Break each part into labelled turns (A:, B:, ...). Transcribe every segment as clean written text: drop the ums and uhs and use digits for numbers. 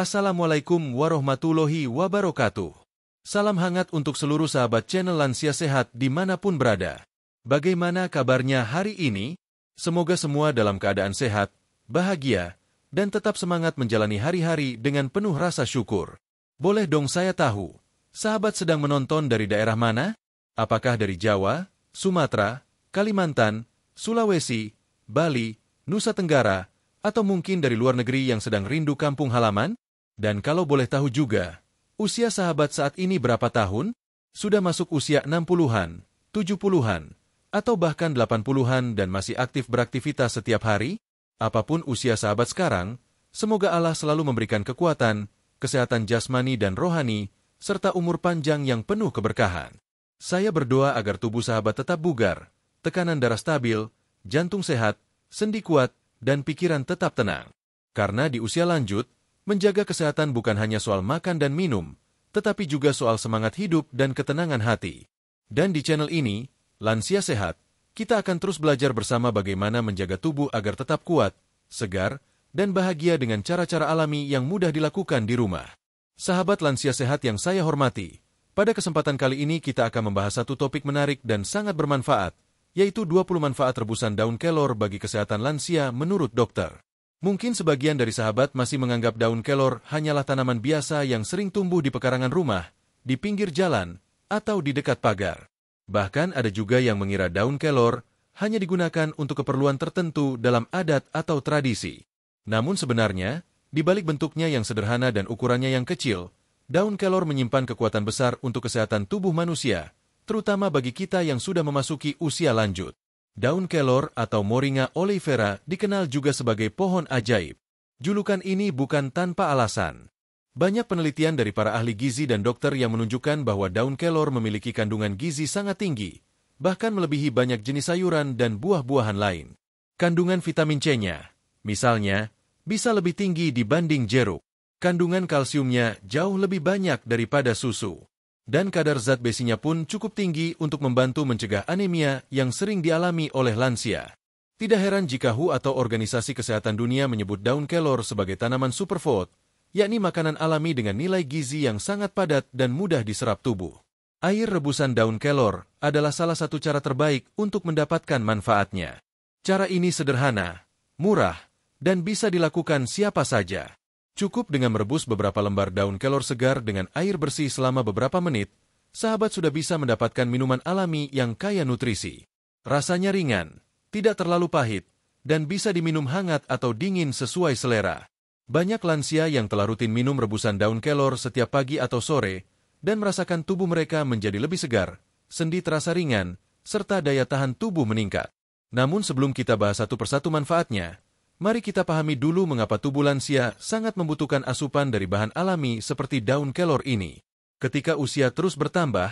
A: Assalamualaikum warahmatullahi wabarakatuh. Salam hangat untuk seluruh sahabat channel Lansia Sehat dimanapun berada. Bagaimana kabarnya hari ini? Semoga semua dalam keadaan sehat, bahagia, dan tetap semangat menjalani hari-hari dengan penuh rasa syukur. Boleh dong saya tahu, sahabat sedang menonton dari daerah mana? Apakah dari Jawa, Sumatera, Kalimantan, Sulawesi, Bali, Nusa Tenggara, atau mungkin dari luar negeri yang sedang rindu kampung halaman? Dan kalau boleh tahu juga, usia sahabat saat ini berapa tahun? Sudah masuk usia 60-an, 70-an, atau bahkan 80-an dan masih aktif beraktivitas setiap hari? Apapun usia sahabat sekarang, semoga Allah selalu memberikan kekuatan, kesehatan jasmani dan rohani, serta umur panjang yang penuh keberkahan. Saya berdoa agar tubuh sahabat tetap bugar, tekanan darah stabil, jantung sehat, sendi kuat, dan pikiran tetap tenang. Karena di usia lanjut, menjaga kesehatan bukan hanya soal makan dan minum, tetapi juga soal semangat hidup dan ketenangan hati. Dan di channel ini, Lansia Sehat, kita akan terus belajar bersama bagaimana menjaga tubuh agar tetap kuat, segar, dan bahagia dengan cara-cara alami yang mudah dilakukan di rumah. Sahabat Lansia Sehat yang saya hormati, pada kesempatan kali ini kita akan membahas satu topik menarik dan sangat bermanfaat, yaitu 20 manfaat rebusan daun kelor bagi kesehatan lansia menurut dokter. Mungkin sebagian dari sahabat masih menganggap daun kelor hanyalah tanaman biasa yang sering tumbuh di pekarangan rumah, di pinggir jalan, atau di dekat pagar. Bahkan ada juga yang mengira daun kelor hanya digunakan untuk keperluan tertentu dalam adat atau tradisi. Namun sebenarnya, di balik bentuknya yang sederhana dan ukurannya yang kecil, daun kelor menyimpan kekuatan besar untuk kesehatan tubuh manusia, terutama bagi kita yang sudah memasuki usia lanjut. Daun kelor atau Moringa oleifera dikenal juga sebagai pohon ajaib. Julukan ini bukan tanpa alasan. Banyak penelitian dari para ahli gizi dan dokter yang menunjukkan bahwa daun kelor memiliki kandungan gizi sangat tinggi, bahkan melebihi banyak jenis sayuran dan buah-buahan lain. Kandungan vitamin C-nya, misalnya, bisa lebih tinggi dibanding jeruk. Kandungan kalsiumnya jauh lebih banyak daripada susu. Dan kadar zat besinya pun cukup tinggi untuk membantu mencegah anemia yang sering dialami oleh lansia. Tidak heran jika WHO atau Organisasi Kesehatan Dunia menyebut daun kelor sebagai tanaman superfood, yakni makanan alami dengan nilai gizi yang sangat padat dan mudah diserap tubuh. Air rebusan daun kelor adalah salah satu cara terbaik untuk mendapatkan manfaatnya. Cara ini sederhana, murah, dan bisa dilakukan siapa saja. Cukup dengan merebus beberapa lembar daun kelor segar dengan air bersih selama beberapa menit, sahabat sudah bisa mendapatkan minuman alami yang kaya nutrisi. Rasanya ringan, tidak terlalu pahit, dan bisa diminum hangat atau dingin sesuai selera. Banyak lansia yang telah rutin minum rebusan daun kelor setiap pagi atau sore, dan merasakan tubuh mereka menjadi lebih segar, sendi terasa ringan, serta daya tahan tubuh meningkat. Namun sebelum kita bahas satu persatu manfaatnya, mari kita pahami dulu mengapa tubuh lansia sangat membutuhkan asupan dari bahan alami seperti daun kelor ini. Ketika usia terus bertambah,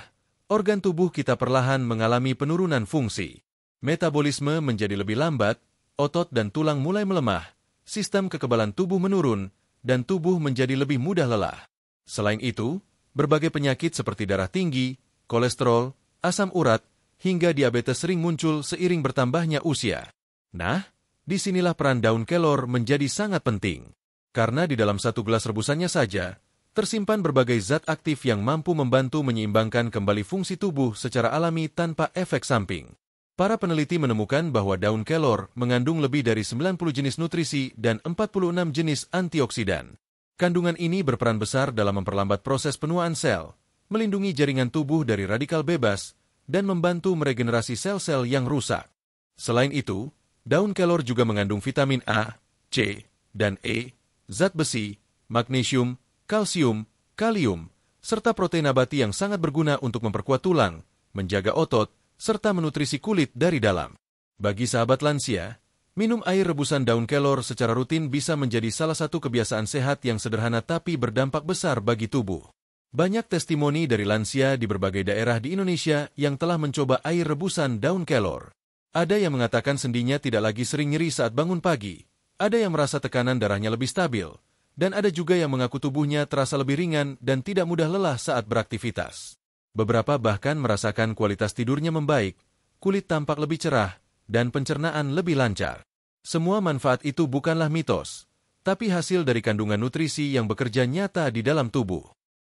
A: organ tubuh kita perlahan mengalami penurunan fungsi. Metabolisme menjadi lebih lambat, otot dan tulang mulai melemah, sistem kekebalan tubuh menurun, dan tubuh menjadi lebih mudah lelah. Selain itu, berbagai penyakit seperti darah tinggi, kolesterol, asam urat, hingga diabetes sering muncul seiring bertambahnya usia. Nah, disinilah peran daun kelor menjadi sangat penting. Karena di dalam satu gelas rebusannya saja, tersimpan berbagai zat aktif yang mampu membantu menyeimbangkan kembali fungsi tubuh secara alami tanpa efek samping. Para peneliti menemukan bahwa daun kelor mengandung lebih dari 90 jenis nutrisi dan 46 jenis antioksidan. Kandungan ini berperan besar dalam memperlambat proses penuaan sel, melindungi jaringan tubuh dari radikal bebas, dan membantu meregenerasi sel-sel yang rusak. Selain itu, daun kelor juga mengandung vitamin A, C, dan E, zat besi, magnesium, kalsium, kalium, serta protein nabati yang sangat berguna untuk memperkuat tulang, menjaga otot, serta menutrisi kulit dari dalam. Bagi sahabat lansia, minum air rebusan daun kelor secara rutin bisa menjadi salah satu kebiasaan sehat yang sederhana tapi berdampak besar bagi tubuh. Banyak testimoni dari lansia di berbagai daerah di Indonesia yang telah mencoba air rebusan daun kelor. Ada yang mengatakan sendinya tidak lagi sering nyeri saat bangun pagi, ada yang merasa tekanan darahnya lebih stabil, dan ada juga yang mengaku tubuhnya terasa lebih ringan dan tidak mudah lelah saat beraktivitas. Beberapa bahkan merasakan kualitas tidurnya membaik, kulit tampak lebih cerah, dan pencernaan lebih lancar. Semua manfaat itu bukanlah mitos, tapi hasil dari kandungan nutrisi yang bekerja nyata di dalam tubuh.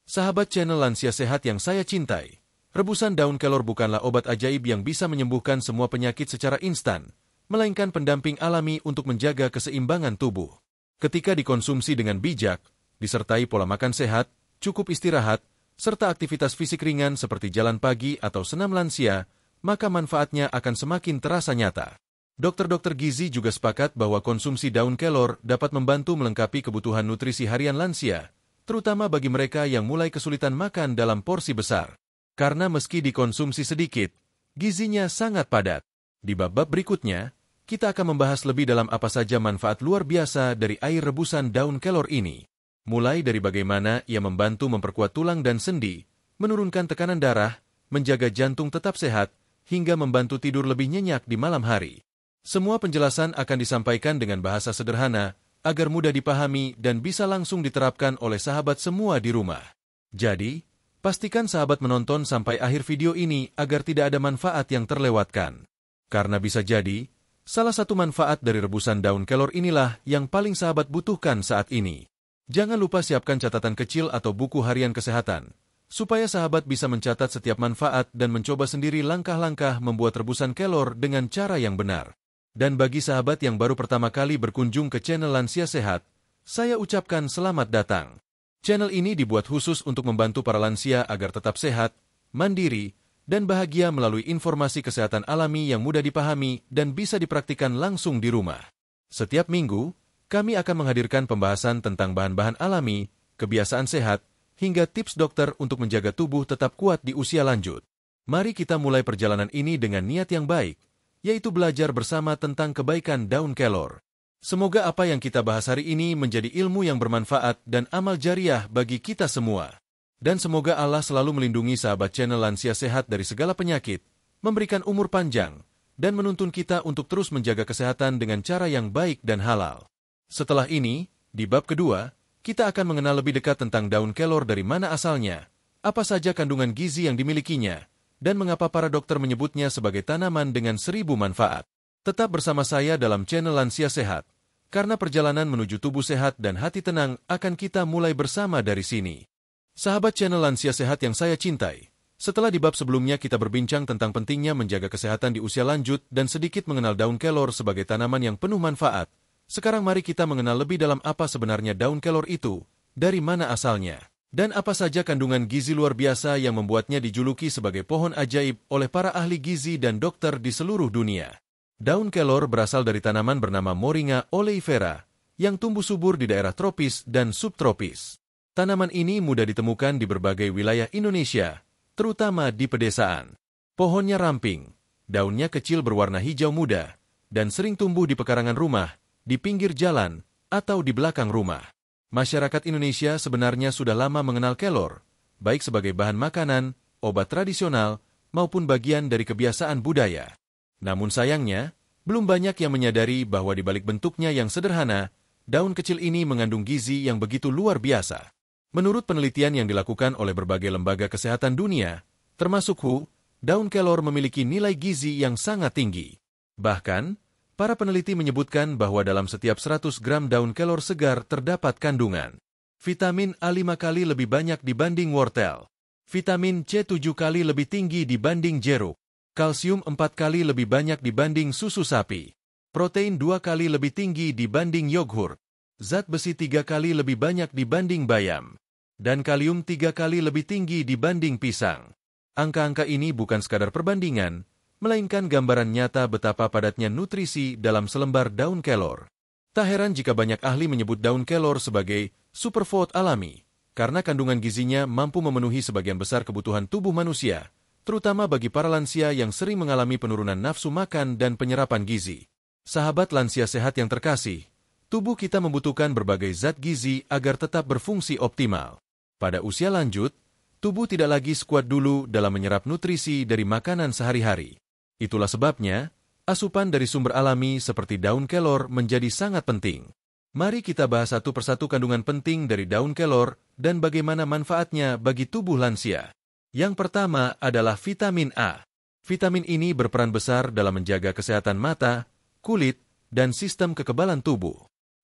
A: Sahabat channel Lansia Sehat yang saya cintai, rebusan daun kelor bukanlah obat ajaib yang bisa menyembuhkan semua penyakit secara instan, melainkan pendamping alami untuk menjaga keseimbangan tubuh. Ketika dikonsumsi dengan bijak, disertai pola makan sehat, cukup istirahat, serta aktivitas fisik ringan seperti jalan pagi atau senam lansia, maka manfaatnya akan semakin terasa nyata. Dokter-dokter gizi juga sepakat bahwa konsumsi daun kelor dapat membantu melengkapi kebutuhan nutrisi harian lansia, terutama bagi mereka yang mulai kesulitan makan dalam porsi besar. Karena meski dikonsumsi sedikit, gizinya sangat padat. Di bab-bab berikutnya, kita akan membahas lebih dalam apa saja manfaat luar biasa dari air rebusan daun kelor ini. Mulai dari bagaimana ia membantu memperkuat tulang dan sendi, menurunkan tekanan darah, menjaga jantung tetap sehat, hingga membantu tidur lebih nyenyak di malam hari. Semua penjelasan akan disampaikan dengan bahasa sederhana, agar mudah dipahami dan bisa langsung diterapkan oleh sahabat semua di rumah. Jadi, pastikan sahabat menonton sampai akhir video ini agar tidak ada manfaat yang terlewatkan. Karena bisa jadi, salah satu manfaat dari rebusan daun kelor inilah yang paling sahabat butuhkan saat ini. Jangan lupa siapkan catatan kecil atau buku harian kesehatan, supaya sahabat bisa mencatat setiap manfaat dan mencoba sendiri langkah-langkah membuat rebusan kelor dengan cara yang benar. Dan bagi sahabat yang baru pertama kali berkunjung ke channel Lansia Sehat, saya ucapkan selamat datang. Channel ini dibuat khusus untuk membantu para lansia agar tetap sehat, mandiri, dan bahagia melalui informasi kesehatan alami yang mudah dipahami dan bisa dipraktikkan langsung di rumah. Setiap minggu, kami akan menghadirkan pembahasan tentang bahan-bahan alami, kebiasaan sehat, hingga tips dokter untuk menjaga tubuh tetap kuat di usia lanjut. Mari kita mulai perjalanan ini dengan niat yang baik, yaitu belajar bersama tentang kebaikan daun kelor. Semoga apa yang kita bahas hari ini menjadi ilmu yang bermanfaat dan amal jariah bagi kita semua. Dan semoga Allah selalu melindungi sahabat channel Lansia Sehat dari segala penyakit, memberikan umur panjang, dan menuntun kita untuk terus menjaga kesehatan dengan cara yang baik dan halal. Setelah ini, di bab kedua, kita akan mengenal lebih dekat tentang daun kelor dari mana asalnya, apa saja kandungan gizi yang dimilikinya, dan mengapa para dokter menyebutnya sebagai tanaman dengan 1000 manfaat. Tetap bersama saya dalam channel Lansia Sehat, karena perjalanan menuju tubuh sehat dan hati tenang akan kita mulai bersama dari sini. Sahabat channel Lansia Sehat yang saya cintai, setelah di bab sebelumnya kita berbincang tentang pentingnya menjaga kesehatan di usia lanjut dan sedikit mengenal daun kelor sebagai tanaman yang penuh manfaat, sekarang mari kita mengenal lebih dalam apa sebenarnya daun kelor itu, dari mana asalnya, dan apa saja kandungan gizi luar biasa yang membuatnya dijuluki sebagai pohon ajaib oleh para ahli gizi dan dokter di seluruh dunia. Daun kelor berasal dari tanaman bernama Moringa oleifera, yang tumbuh subur di daerah tropis dan subtropis. Tanaman ini mudah ditemukan di berbagai wilayah Indonesia, terutama di pedesaan. Pohonnya ramping, daunnya kecil berwarna hijau muda, dan sering tumbuh di pekarangan rumah, di pinggir jalan, atau di belakang rumah. Masyarakat Indonesia sebenarnya sudah lama mengenal kelor, baik sebagai bahan makanan, obat tradisional, maupun bagian dari kebiasaan budaya. Namun sayangnya, belum banyak yang menyadari bahwa di balik bentuknya yang sederhana, daun kecil ini mengandung gizi yang begitu luar biasa. Menurut penelitian yang dilakukan oleh berbagai lembaga kesehatan dunia, termasuk WHO, daun kelor memiliki nilai gizi yang sangat tinggi. Bahkan, para peneliti menyebutkan bahwa dalam setiap 100 gram daun kelor segar terdapat kandungan vitamin A 5 kali lebih banyak dibanding wortel, vitamin C 7 kali lebih tinggi dibanding jeruk, kalsium 4 kali lebih banyak dibanding susu sapi, protein 2 kali lebih tinggi dibanding yogurt, zat besi 3 kali lebih banyak dibanding bayam, dan kalium 3 kali lebih tinggi dibanding pisang. Angka-angka ini bukan sekadar perbandingan, melainkan gambaran nyata betapa padatnya nutrisi dalam selembar daun kelor. Tak heran jika banyak ahli menyebut daun kelor sebagai superfood alami, karena kandungan gizinya mampu memenuhi sebagian besar kebutuhan tubuh manusia, terutama bagi para lansia yang sering mengalami penurunan nafsu makan dan penyerapan gizi. Sahabat Lansia Sehat yang terkasih, tubuh kita membutuhkan berbagai zat gizi agar tetap berfungsi optimal. Pada usia lanjut, tubuh tidak lagi sekuat dulu dalam menyerap nutrisi dari makanan sehari-hari. Itulah sebabnya, asupan dari sumber alami seperti daun kelor menjadi sangat penting. Mari kita bahas satu persatu kandungan penting dari daun kelor dan bagaimana manfaatnya bagi tubuh lansia. Yang pertama adalah vitamin A. Vitamin ini berperan besar dalam menjaga kesehatan mata, kulit, dan sistem kekebalan tubuh.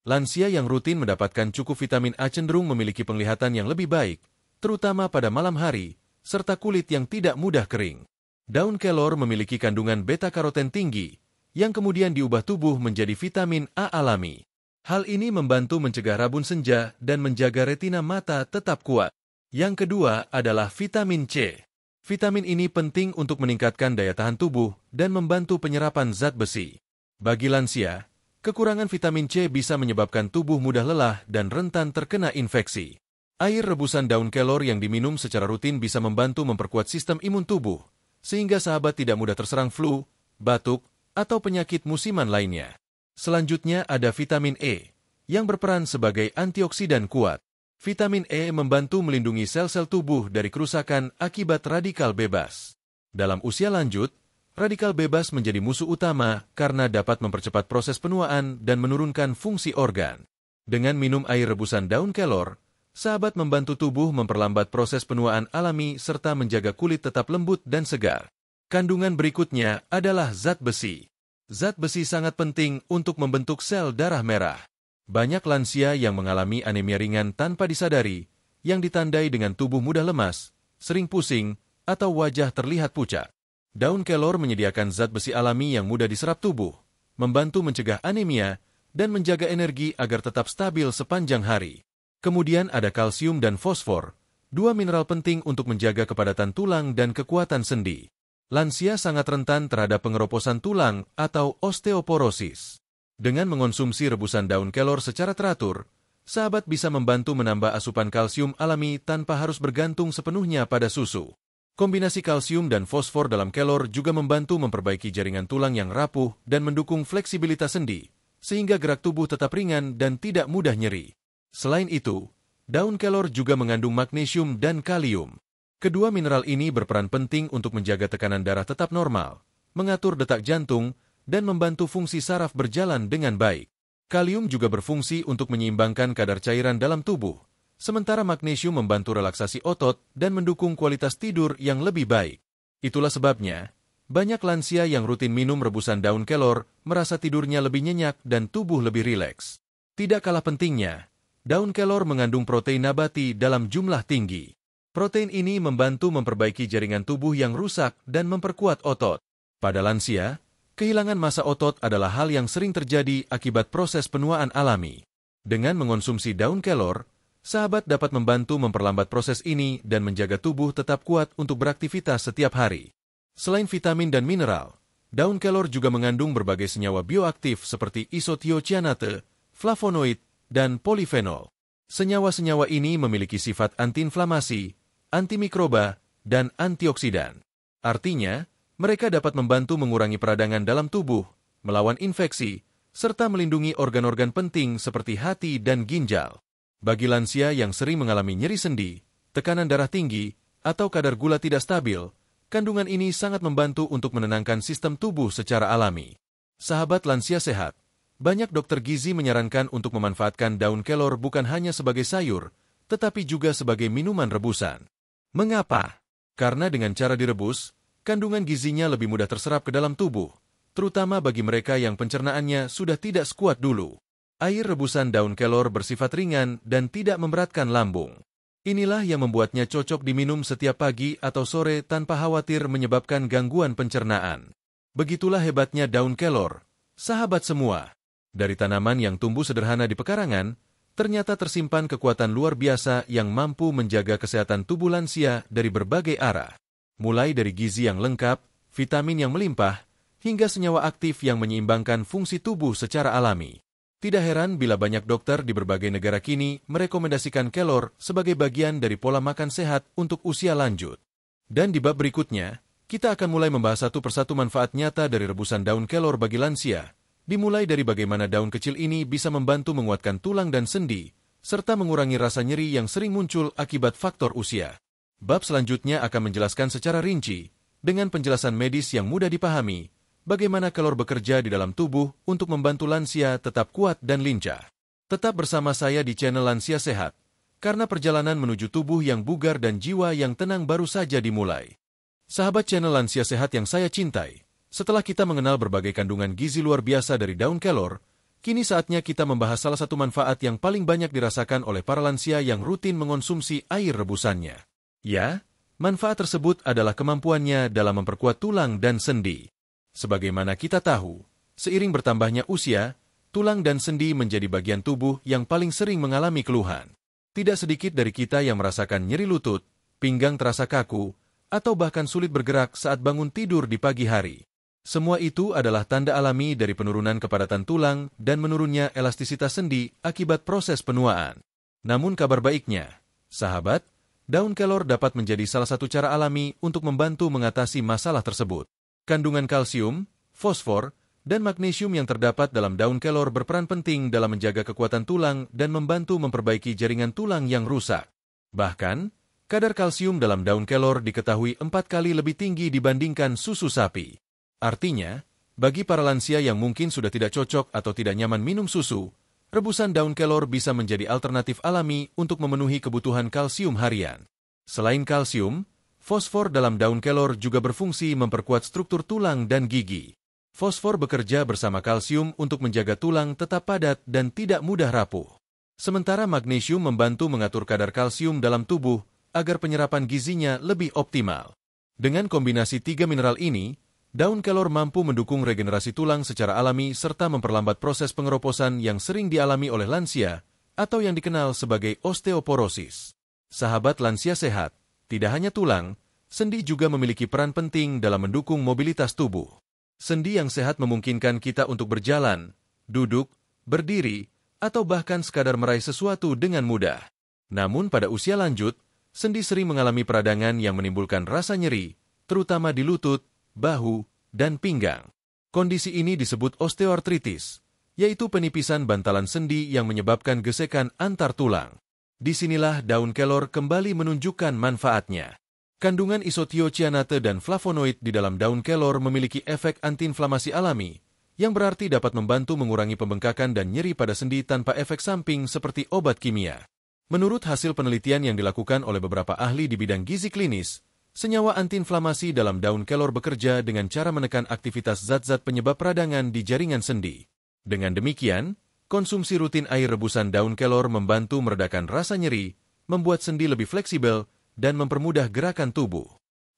A: Lansia yang rutin mendapatkan cukup vitamin A cenderung memiliki penglihatan yang lebih baik, terutama pada malam hari, serta kulit yang tidak mudah kering. Daun kelor memiliki kandungan beta-karoten tinggi, yang kemudian diubah tubuh menjadi vitamin A alami. Hal ini membantu mencegah rabun senja dan menjaga retina mata tetap kuat. Yang kedua adalah vitamin C. Vitamin ini penting untuk meningkatkan daya tahan tubuh dan membantu penyerapan zat besi. Bagi lansia, kekurangan vitamin C bisa menyebabkan tubuh mudah lelah dan rentan terkena infeksi. Air rebusan daun kelor yang diminum secara rutin bisa membantu memperkuat sistem imun tubuh, sehingga sahabat tidak mudah terserang flu, batuk, atau penyakit musiman lainnya. Selanjutnya ada vitamin E, yang berperan sebagai antioksidan kuat. Vitamin E membantu melindungi sel-sel tubuh dari kerusakan akibat radikal bebas. Dalam usia lanjut, radikal bebas menjadi musuh utama karena dapat mempercepat proses penuaan dan menurunkan fungsi organ. Dengan minum air rebusan daun kelor, sahabat membantu tubuh memperlambat proses penuaan alami serta menjaga kulit tetap lembut dan segar. Kandungan berikutnya adalah zat besi. Zat besi sangat penting untuk membentuk sel darah merah. Banyak lansia yang mengalami anemia ringan tanpa disadari, yang ditandai dengan tubuh mudah lemas, sering pusing, atau wajah terlihat pucat. Daun kelor menyediakan zat besi alami yang mudah diserap tubuh, membantu mencegah anemia, dan menjaga energi agar tetap stabil sepanjang hari. Kemudian ada kalsium dan fosfor, dua mineral penting untuk menjaga kepadatan tulang dan kekuatan sendi. Lansia sangat rentan terhadap pengeroposan tulang atau osteoporosis. Dengan mengonsumsi rebusan daun kelor secara teratur, sahabat bisa membantu menambah asupan kalsium alami tanpa harus bergantung sepenuhnya pada susu. Kombinasi kalsium dan fosfor dalam kelor juga membantu memperbaiki jaringan tulang yang rapuh dan mendukung fleksibilitas sendi, sehingga gerak tubuh tetap ringan dan tidak mudah nyeri. Selain itu, daun kelor juga mengandung magnesium dan kalium. Kedua mineral ini berperan penting untuk menjaga tekanan darah tetap normal, mengatur detak jantung, dan membantu fungsi saraf berjalan dengan baik. Kalium juga berfungsi untuk menyeimbangkan kadar cairan dalam tubuh, sementara magnesium membantu relaksasi otot dan mendukung kualitas tidur yang lebih baik. Itulah sebabnya, banyak lansia yang rutin minum rebusan daun kelor merasa tidurnya lebih nyenyak dan tubuh lebih rileks. Tidak kalah pentingnya, daun kelor mengandung protein nabati dalam jumlah tinggi. Protein ini membantu memperbaiki jaringan tubuh yang rusak dan memperkuat otot. Pada lansia, kehilangan massa otot adalah hal yang sering terjadi akibat proses penuaan alami. Dengan mengonsumsi daun kelor, sahabat dapat membantu memperlambat proses ini dan menjaga tubuh tetap kuat untuk beraktivitas setiap hari. Selain vitamin dan mineral, daun kelor juga mengandung berbagai senyawa bioaktif seperti isothiocyanate, flavonoid, dan polifenol. Senyawa-senyawa ini memiliki sifat antiinflamasi, antimikroba, dan antioksidan. Artinya, mereka dapat membantu mengurangi peradangan dalam tubuh, melawan infeksi, serta melindungi organ-organ penting seperti hati dan ginjal. Bagi lansia yang sering mengalami nyeri sendi, tekanan darah tinggi, atau kadar gula tidak stabil, kandungan ini sangat membantu untuk menenangkan sistem tubuh secara alami. Sahabat lansia sehat, banyak dokter gizi menyarankan untuk memanfaatkan daun kelor bukan hanya sebagai sayur, tetapi juga sebagai minuman rebusan. Mengapa? Karena dengan cara direbus, kandungan gizinya lebih mudah terserap ke dalam tubuh, terutama bagi mereka yang pencernaannya sudah tidak sekuat dulu. Air rebusan daun kelor bersifat ringan dan tidak memberatkan lambung. Inilah yang membuatnya cocok diminum setiap pagi atau sore tanpa khawatir menyebabkan gangguan pencernaan. Begitulah hebatnya daun kelor, sahabat semua. Dari tanaman yang tumbuh sederhana di pekarangan, ternyata tersimpan kekuatan luar biasa yang mampu menjaga kesehatan tubuh lansia dari berbagai arah. Mulai dari gizi yang lengkap, vitamin yang melimpah, hingga senyawa aktif yang menyeimbangkan fungsi tubuh secara alami. Tidak heran bila banyak dokter di berbagai negara kini merekomendasikan kelor sebagai bagian dari pola makan sehat untuk usia lanjut. Dan di bab berikutnya, kita akan mulai membahas satu persatu manfaat nyata dari rebusan daun kelor bagi lansia, dimulai dari bagaimana daun kecil ini bisa membantu menguatkan tulang dan sendi, serta mengurangi rasa nyeri yang sering muncul akibat faktor usia. Bab selanjutnya akan menjelaskan secara rinci, dengan penjelasan medis yang mudah dipahami, bagaimana kelor bekerja di dalam tubuh untuk membantu lansia tetap kuat dan lincah. Tetap bersama saya di channel Lansia Sehat, karena perjalanan menuju tubuh yang bugar dan jiwa yang tenang baru saja dimulai. Sahabat channel Lansia Sehat yang saya cintai, setelah kita mengenal berbagai kandungan gizi luar biasa dari daun kelor, Kini saatnya kita membahas salah satu manfaat yang paling banyak dirasakan oleh para lansia yang rutin mengonsumsi air rebusannya. Ya, manfaat tersebut adalah kemampuannya dalam memperkuat tulang dan sendi. Sebagaimana kita tahu, seiring bertambahnya usia, tulang dan sendi menjadi bagian tubuh yang paling sering mengalami keluhan. Tidak sedikit dari kita yang merasakan nyeri lutut, pinggang terasa kaku, atau bahkan sulit bergerak saat bangun tidur di pagi hari. Semua itu adalah tanda alami dari penurunan kepadatan tulang dan menurunnya elastisitas sendi akibat proses penuaan. Namun kabar baiknya, sahabat, daun kelor dapat menjadi salah satu cara alami untuk membantu mengatasi masalah tersebut. Kandungan kalsium, fosfor, dan magnesium yang terdapat dalam daun kelor berperan penting dalam menjaga kekuatan tulang dan membantu memperbaiki jaringan tulang yang rusak. Bahkan, kadar kalsium dalam daun kelor diketahui 4 kali lebih tinggi dibandingkan susu sapi. Artinya, bagi para lansia yang mungkin sudah tidak cocok atau tidak nyaman minum susu, rebusan daun kelor bisa menjadi alternatif alami untuk memenuhi kebutuhan kalsium harian. Selain kalsium, fosfor dalam daun kelor juga berfungsi memperkuat struktur tulang dan gigi. Fosfor bekerja bersama kalsium untuk menjaga tulang tetap padat dan tidak mudah rapuh. Sementara magnesium membantu mengatur kadar kalsium dalam tubuh agar penyerapan gizinya lebih optimal. Dengan kombinasi 3 mineral ini, daun kelor mampu mendukung regenerasi tulang secara alami serta memperlambat proses pengeroposan yang sering dialami oleh lansia atau yang dikenal sebagai osteoporosis. Sahabat lansia sehat, tidak hanya tulang, sendi juga memiliki peran penting dalam mendukung mobilitas tubuh. Sendi yang sehat memungkinkan kita untuk berjalan, duduk, berdiri, atau bahkan sekadar meraih sesuatu dengan mudah. Namun pada usia lanjut, sendi sering mengalami peradangan yang menimbulkan rasa nyeri, terutama di lutut, bahu, dan pinggang. Kondisi ini disebut osteoartritis, yaitu penipisan bantalan sendi yang menyebabkan gesekan antar tulang. Disinilah daun kelor kembali menunjukkan manfaatnya. Kandungan isothiocyanate dan flavonoid di dalam daun kelor memiliki efek antiinflamasi alami, yang berarti dapat membantu mengurangi pembengkakan dan nyeri pada sendi tanpa efek samping seperti obat kimia. Menurut hasil penelitian yang dilakukan oleh beberapa ahli di bidang gizi klinis, senyawa antiinflamasi dalam daun kelor bekerja dengan cara menekan aktivitas zat-zat penyebab peradangan di jaringan sendi. Dengan demikian, konsumsi rutin air rebusan daun kelor membantu meredakan rasa nyeri, membuat sendi lebih fleksibel, dan mempermudah gerakan tubuh.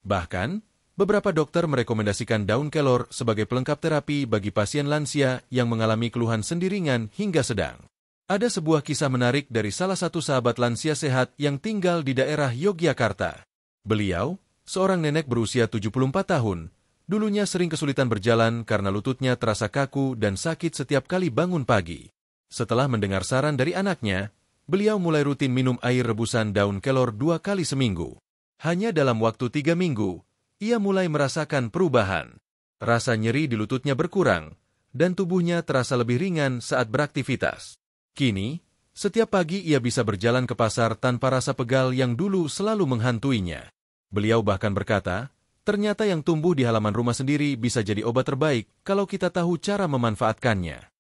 A: Bahkan, beberapa dokter merekomendasikan daun kelor sebagai pelengkap terapi bagi pasien lansia yang mengalami keluhan sendi ringan hingga sedang. Ada sebuah kisah menarik dari salah satu sahabat lansia sehat yang tinggal di daerah Yogyakarta. Beliau, seorang nenek berusia 74 tahun, dulunya sering kesulitan berjalan karena lututnya terasa kaku dan sakit setiap kali bangun pagi. Setelah mendengar saran dari anaknya, beliau mulai rutin minum air rebusan daun kelor 2 kali seminggu. Hanya dalam waktu 3 minggu, ia mulai merasakan perubahan. Rasa nyeri di lututnya berkurang, dan tubuhnya terasa lebih ringan saat beraktivitas. Kini, setiap pagi ia bisa berjalan ke pasar tanpa rasa pegal yang dulu selalu menghantuinya. Beliau bahkan berkata, ternyata yang tumbuh di halaman rumah sendiri bisa jadi obat terbaik kalau kita tahu cara memanfaatkannya.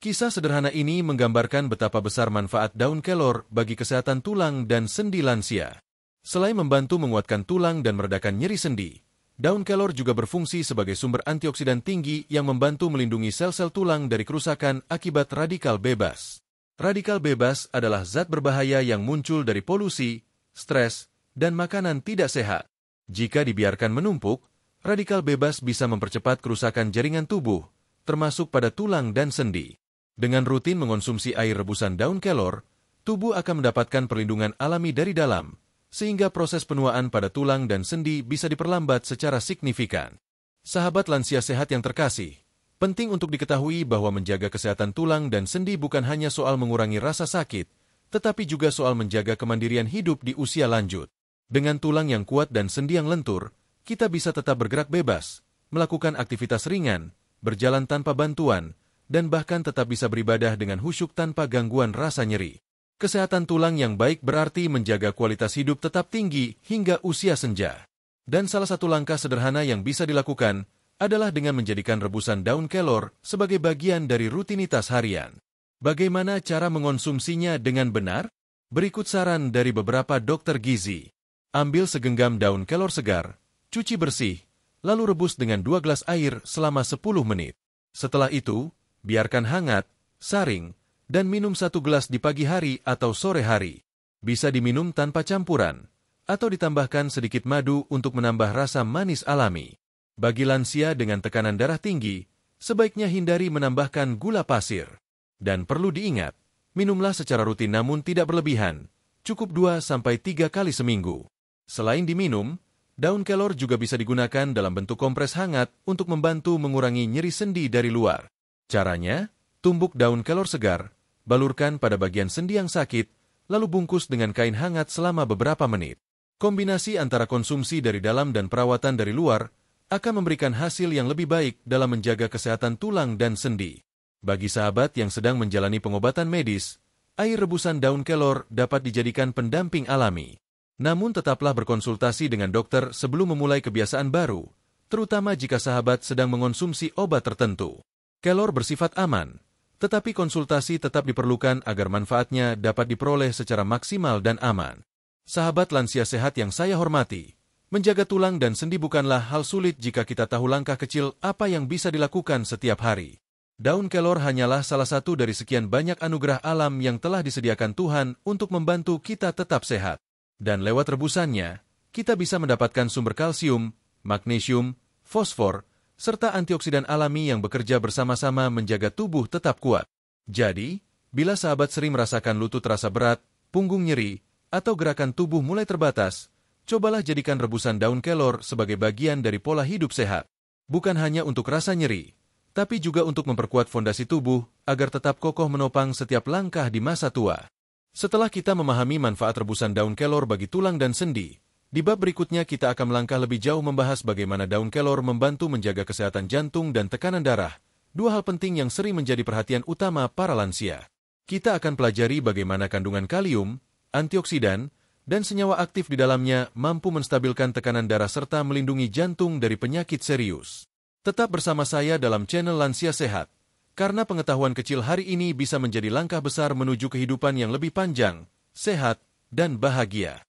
A: Kisah sederhana ini menggambarkan betapa besar manfaat daun kelor bagi kesehatan tulang dan sendi lansia. Selain membantu menguatkan tulang dan meredakan nyeri sendi, daun kelor juga berfungsi sebagai sumber antioksidan tinggi yang membantu melindungi sel-sel tulang dari kerusakan akibat radikal bebas. Radikal bebas adalah zat berbahaya yang muncul dari polusi, stres, dan makanan tidak sehat. Jika dibiarkan menumpuk, radikal bebas bisa mempercepat kerusakan jaringan tubuh, termasuk pada tulang dan sendi. Dengan rutin mengonsumsi air rebusan daun kelor, tubuh akan mendapatkan perlindungan alami dari dalam, sehingga proses penuaan pada tulang dan sendi bisa diperlambat secara signifikan. Sahabat lansia sehat yang terkasih, penting untuk diketahui bahwa menjaga kesehatan tulang dan sendi bukan hanya soal mengurangi rasa sakit, tetapi juga soal menjaga kemandirian hidup di usia lanjut. Dengan tulang yang kuat dan sendi yang lentur, kita bisa tetap bergerak bebas, melakukan aktivitas ringan, berjalan tanpa bantuan, dan bahkan tetap bisa beribadah dengan khusyuk tanpa gangguan rasa nyeri. Kesehatan tulang yang baik berarti menjaga kualitas hidup tetap tinggi hingga usia senja. Dan salah satu langkah sederhana yang bisa dilakukan adalah dengan menjadikan rebusan daun kelor sebagai bagian dari rutinitas harian. Bagaimana cara mengonsumsinya dengan benar? Berikut saran dari beberapa dokter gizi. Ambil segenggam daun kelor segar, cuci bersih, lalu rebus dengan 2 gelas air selama 10 menit. Setelah itu, biarkan hangat, saring, dan minum 1 gelas di pagi hari atau sore hari. Bisa diminum tanpa campuran, atau ditambahkan sedikit madu untuk menambah rasa manis alami. Bagi lansia dengan tekanan darah tinggi, sebaiknya hindari menambahkan gula pasir. Dan perlu diingat, minumlah secara rutin namun tidak berlebihan, cukup 2-3 kali seminggu. Selain diminum, daun kelor juga bisa digunakan dalam bentuk kompres hangat untuk membantu mengurangi nyeri sendi dari luar. Caranya, tumbuk daun kelor segar, balurkan pada bagian sendi yang sakit, lalu bungkus dengan kain hangat selama beberapa menit. Kombinasi antara konsumsi dari dalam dan perawatan dari luar akan memberikan hasil yang lebih baik dalam menjaga kesehatan tulang dan sendi. Bagi sahabat yang sedang menjalani pengobatan medis, air rebusan daun kelor dapat dijadikan pendamping alami. Namun tetaplah berkonsultasi dengan dokter sebelum memulai kebiasaan baru, terutama jika sahabat sedang mengonsumsi obat tertentu. Kelor bersifat aman, tetapi konsultasi tetap diperlukan agar manfaatnya dapat diperoleh secara maksimal dan aman. Sahabat lansia sehat yang saya hormati, menjaga tulang dan sendi bukanlah hal sulit jika kita tahu langkah kecil apa yang bisa dilakukan setiap hari. Daun kelor hanyalah salah satu dari sekian banyak anugerah alam yang telah disediakan Tuhan untuk membantu kita tetap sehat. Dan lewat rebusannya, kita bisa mendapatkan sumber kalsium, magnesium, fosfor, serta antioksidan alami yang bekerja bersama-sama menjaga tubuh tetap kuat. Jadi, bila sahabat sering merasakan lutut terasa berat, punggung nyeri, atau gerakan tubuh mulai terbatas, cobalah jadikan rebusan daun kelor sebagai bagian dari pola hidup sehat. Bukan hanya untuk rasa nyeri, tapi juga untuk memperkuat fondasi tubuh agar tetap kokoh menopang setiap langkah di masa tua. Setelah kita memahami manfaat rebusan daun kelor bagi tulang dan sendi, di bab berikutnya kita akan melangkah lebih jauh membahas bagaimana daun kelor membantu menjaga kesehatan jantung dan tekanan darah, dua hal penting yang sering menjadi perhatian utama para lansia. Kita akan pelajari bagaimana kandungan kalium, antioksidan, dan senyawa aktif di dalamnya mampu menstabilkan tekanan darah serta melindungi jantung dari penyakit serius. Tetap bersama saya dalam channel Lansia Sehat, karena pengetahuan kecil hari ini bisa menjadi langkah besar menuju kehidupan yang lebih panjang, sehat, dan bahagia.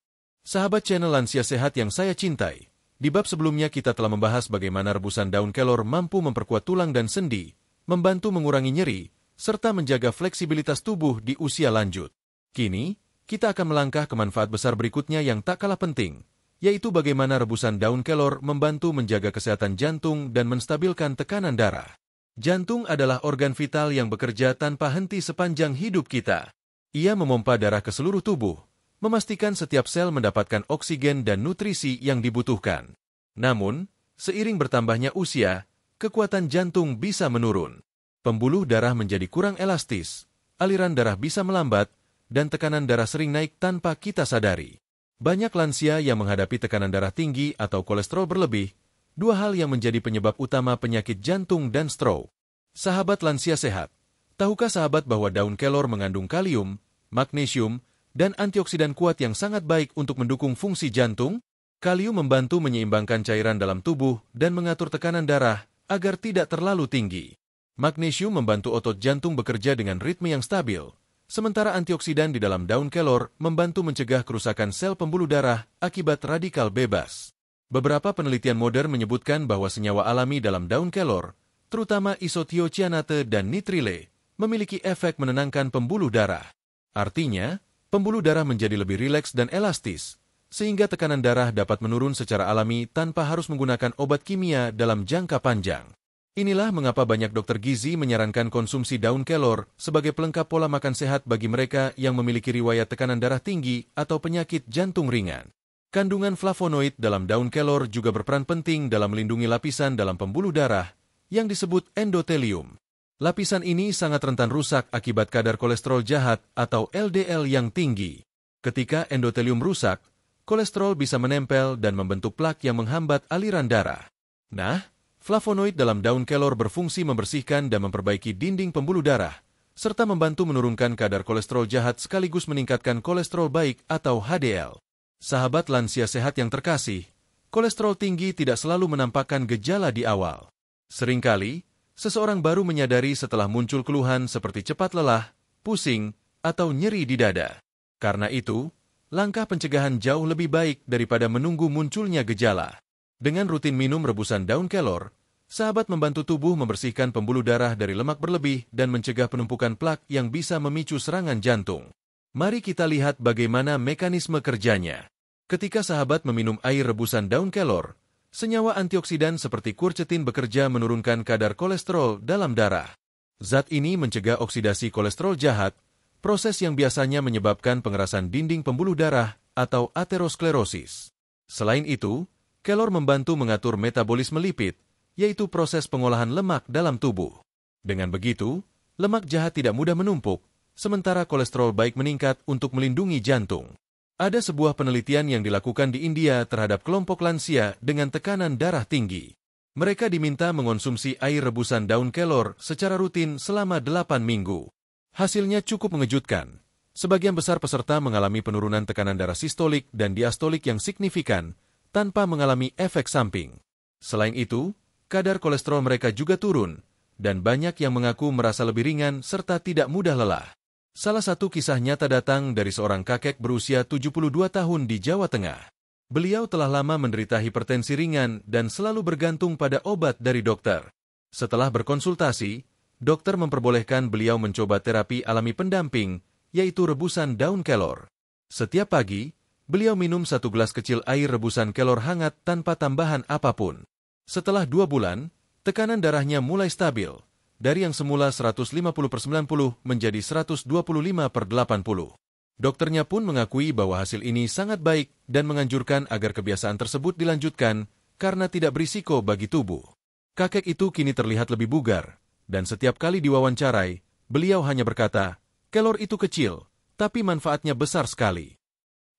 A: Sahabat channel Lansia Sehat yang saya cintai, di bab sebelumnya kita telah membahas bagaimana rebusan daun kelor mampu memperkuat tulang dan sendi, membantu mengurangi nyeri, serta menjaga fleksibilitas tubuh di usia lanjut. Kini, kita akan melangkah ke manfaat besar berikutnya yang tak kalah penting, yaitu bagaimana rebusan daun kelor membantu menjaga kesehatan jantung dan menstabilkan tekanan darah. Jantung adalah organ vital yang bekerja tanpa henti sepanjang hidup kita. Ia memompa darah ke seluruh tubuh, memastikan setiap sel mendapatkan oksigen dan nutrisi yang dibutuhkan. Namun, seiring bertambahnya usia, kekuatan jantung bisa menurun. Pembuluh darah menjadi kurang elastis, aliran darah bisa melambat, dan tekanan darah sering naik tanpa kita sadari. Banyak lansia yang menghadapi tekanan darah tinggi atau kolesterol berlebih, dua hal yang menjadi penyebab utama penyakit jantung dan stroke. Sahabat lansia sehat, tahukah sahabat bahwa daun kelor mengandung kalium, magnesium, dan antioksidan kuat yang sangat baik untuk mendukung fungsi jantung? Kalium membantu menyeimbangkan cairan dalam tubuh dan mengatur tekanan darah agar tidak terlalu tinggi. Magnesium membantu otot jantung bekerja dengan ritme yang stabil, sementara antioksidan di dalam daun kelor membantu mencegah kerusakan sel pembuluh darah akibat radikal bebas. Beberapa penelitian modern menyebutkan bahwa senyawa alami dalam daun kelor, terutama isothiocyanate dan nitrile, memiliki efek menenangkan pembuluh darah. Artinya, pembuluh darah menjadi lebih rileks dan elastis, sehingga tekanan darah dapat menurun secara alami tanpa harus menggunakan obat kimia dalam jangka panjang. Inilah mengapa banyak dokter gizi menyarankan konsumsi daun kelor sebagai pelengkap pola makan sehat bagi mereka yang memiliki riwayat tekanan darah tinggi atau penyakit jantung ringan. Kandungan flavonoid dalam daun kelor juga berperan penting dalam melindungi lapisan dalam pembuluh darah yang disebut endotelium. Lapisan ini sangat rentan rusak akibat kadar kolesterol jahat atau LDL yang tinggi. Ketika endotelium rusak, kolesterol bisa menempel dan membentuk plak yang menghambat aliran darah. Nah, flavonoid dalam daun kelor berfungsi membersihkan dan memperbaiki dinding pembuluh darah, serta membantu menurunkan kadar kolesterol jahat sekaligus meningkatkan kolesterol baik atau HDL. Sahabat lansia sehat yang terkasih, kolesterol tinggi tidak selalu menampakkan gejala di awal. Seringkali, seseorang baru menyadari setelah muncul keluhan seperti cepat lelah, pusing, atau nyeri di dada. Karena itu, langkah pencegahan jauh lebih baik daripada menunggu munculnya gejala. Dengan rutin minum rebusan daun kelor, Sahabat membantu tubuh membersihkan pembuluh darah dari lemak berlebih dan mencegah penumpukan plak yang bisa memicu serangan jantung. Mari kita lihat bagaimana mekanisme kerjanya. Ketika sahabat meminum air rebusan daun kelor, senyawa antioksidan seperti quercetin bekerja menurunkan kadar kolesterol dalam darah. Zat ini mencegah oksidasi kolesterol jahat, proses yang biasanya menyebabkan pengerasan dinding pembuluh darah atau aterosklerosis. Selain itu, kelor membantu mengatur metabolisme lipid, yaitu proses pengolahan lemak dalam tubuh. Dengan begitu, lemak jahat tidak mudah menumpuk, sementara kolesterol baik meningkat untuk melindungi jantung. Ada sebuah penelitian yang dilakukan di India terhadap kelompok lansia dengan tekanan darah tinggi. Mereka diminta mengonsumsi air rebusan daun kelor secara rutin selama 8 minggu. Hasilnya cukup mengejutkan. Sebagian besar peserta mengalami penurunan tekanan darah sistolik dan diastolik yang signifikan tanpa mengalami efek samping. Selain itu, kadar kolesterol mereka juga turun, dan banyak yang mengaku merasa lebih ringan serta tidak mudah lelah. Salah satu kisah nyata datang dari seorang kakek berusia 72 tahun di Jawa Tengah. Beliau telah lama menderita hipertensi ringan dan selalu bergantung pada obat dari dokter. Setelah berkonsultasi, dokter memperbolehkan beliau mencoba terapi alami pendamping, yaitu rebusan daun kelor. Setiap pagi, beliau minum 1 gelas kecil air rebusan kelor hangat tanpa tambahan apapun. Setelah 2 bulan, tekanan darahnya mulai stabil, dari yang semula 150/90 menjadi 125/80. Dokternya pun mengakui bahwa hasil ini sangat baik dan menganjurkan agar kebiasaan tersebut dilanjutkan karena tidak berisiko bagi tubuh. Kakek itu kini terlihat lebih bugar, dan setiap kali diwawancarai, beliau hanya berkata, "Kelor itu kecil, tapi manfaatnya besar sekali."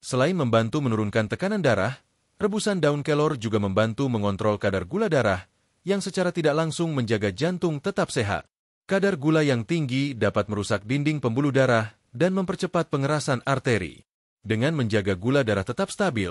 A: Selain membantu menurunkan tekanan darah, rebusan daun kelor juga membantu mengontrol kadar gula darah, yang secara tidak langsung menjaga jantung tetap sehat. Kadar gula yang tinggi dapat merusak dinding pembuluh darah dan mempercepat pengerasan arteri. Dengan menjaga gula darah tetap stabil,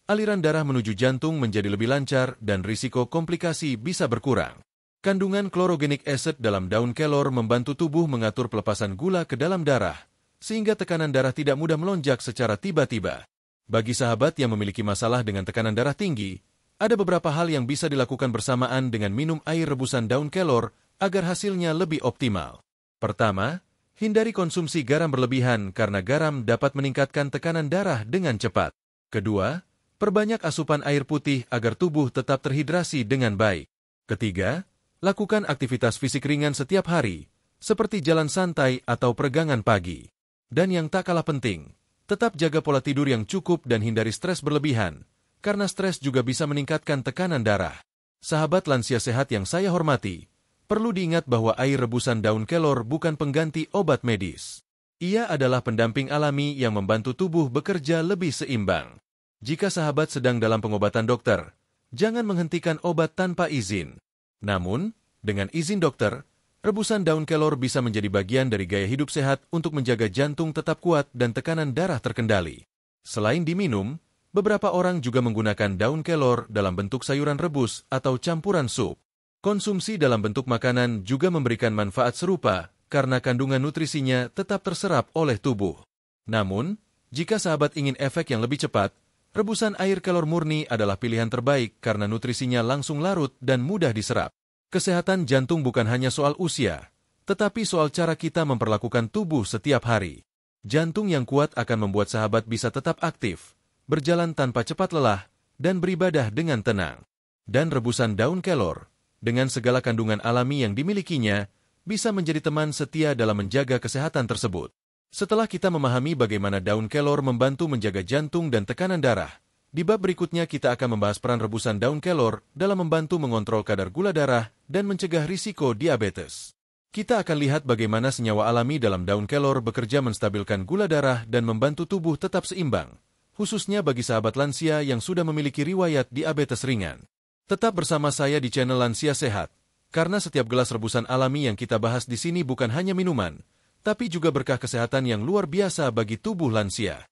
A: aliran darah menuju jantung menjadi lebih lancar dan risiko komplikasi bisa berkurang. Kandungan chlorogenic acid dalam daun kelor membantu tubuh mengatur pelepasan gula ke dalam darah, sehingga tekanan darah tidak mudah melonjak secara tiba-tiba. Bagi sahabat yang memiliki masalah dengan tekanan darah tinggi, ada beberapa hal yang bisa dilakukan bersamaan dengan minum air rebusan daun kelor agar hasilnya lebih optimal. Pertama, hindari konsumsi garam berlebihan karena garam dapat meningkatkan tekanan darah dengan cepat. Kedua, perbanyak asupan air putih agar tubuh tetap terhidrasi dengan baik. Ketiga, lakukan aktivitas fisik ringan setiap hari, seperti jalan santai atau peregangan pagi. Dan yang tak kalah penting, tetap jaga pola tidur yang cukup dan hindari stres berlebihan, karena stres juga bisa meningkatkan tekanan darah. Sahabat lansia sehat yang saya hormati, perlu diingat bahwa air rebusan daun kelor bukan pengganti obat medis. Ia adalah pendamping alami yang membantu tubuh bekerja lebih seimbang. Jika sahabat sedang dalam pengobatan dokter, jangan menghentikan obat tanpa izin. Namun, dengan izin dokter, rebusan daun kelor bisa menjadi bagian dari gaya hidup sehat untuk menjaga jantung tetap kuat dan tekanan darah terkendali. Selain diminum, beberapa orang juga menggunakan daun kelor dalam bentuk sayuran rebus atau campuran sup. Konsumsi dalam bentuk makanan juga memberikan manfaat serupa karena kandungan nutrisinya tetap terserap oleh tubuh. Namun, jika sahabat ingin efek yang lebih cepat, rebusan air kelor murni adalah pilihan terbaik karena nutrisinya langsung larut dan mudah diserap. Kesehatan jantung bukan hanya soal usia, tetapi soal cara kita memperlakukan tubuh setiap hari. Jantung yang kuat akan membuat sahabat bisa tetap aktif, berjalan tanpa cepat lelah, dan beribadah dengan tenang. Dan rebusan daun kelor, dengan segala kandungan alami yang dimilikinya, bisa menjadi teman setia dalam menjaga kesehatan tersebut. Setelah kita memahami bagaimana daun kelor membantu menjaga jantung dan tekanan darah, di bab berikutnya kita akan membahas peran rebusan daun kelor dalam membantu mengontrol kadar gula darah dan mencegah risiko diabetes. Kita akan lihat bagaimana senyawa alami dalam daun kelor bekerja menstabilkan gula darah dan membantu tubuh tetap seimbang, khususnya bagi sahabat lansia yang sudah memiliki riwayat diabetes ringan. Tetap bersama saya di channel Lansia Sehat, karena setiap gelas rebusan alami yang kita bahas di sini bukan hanya minuman, tapi juga berkah kesehatan yang luar biasa bagi tubuh lansia.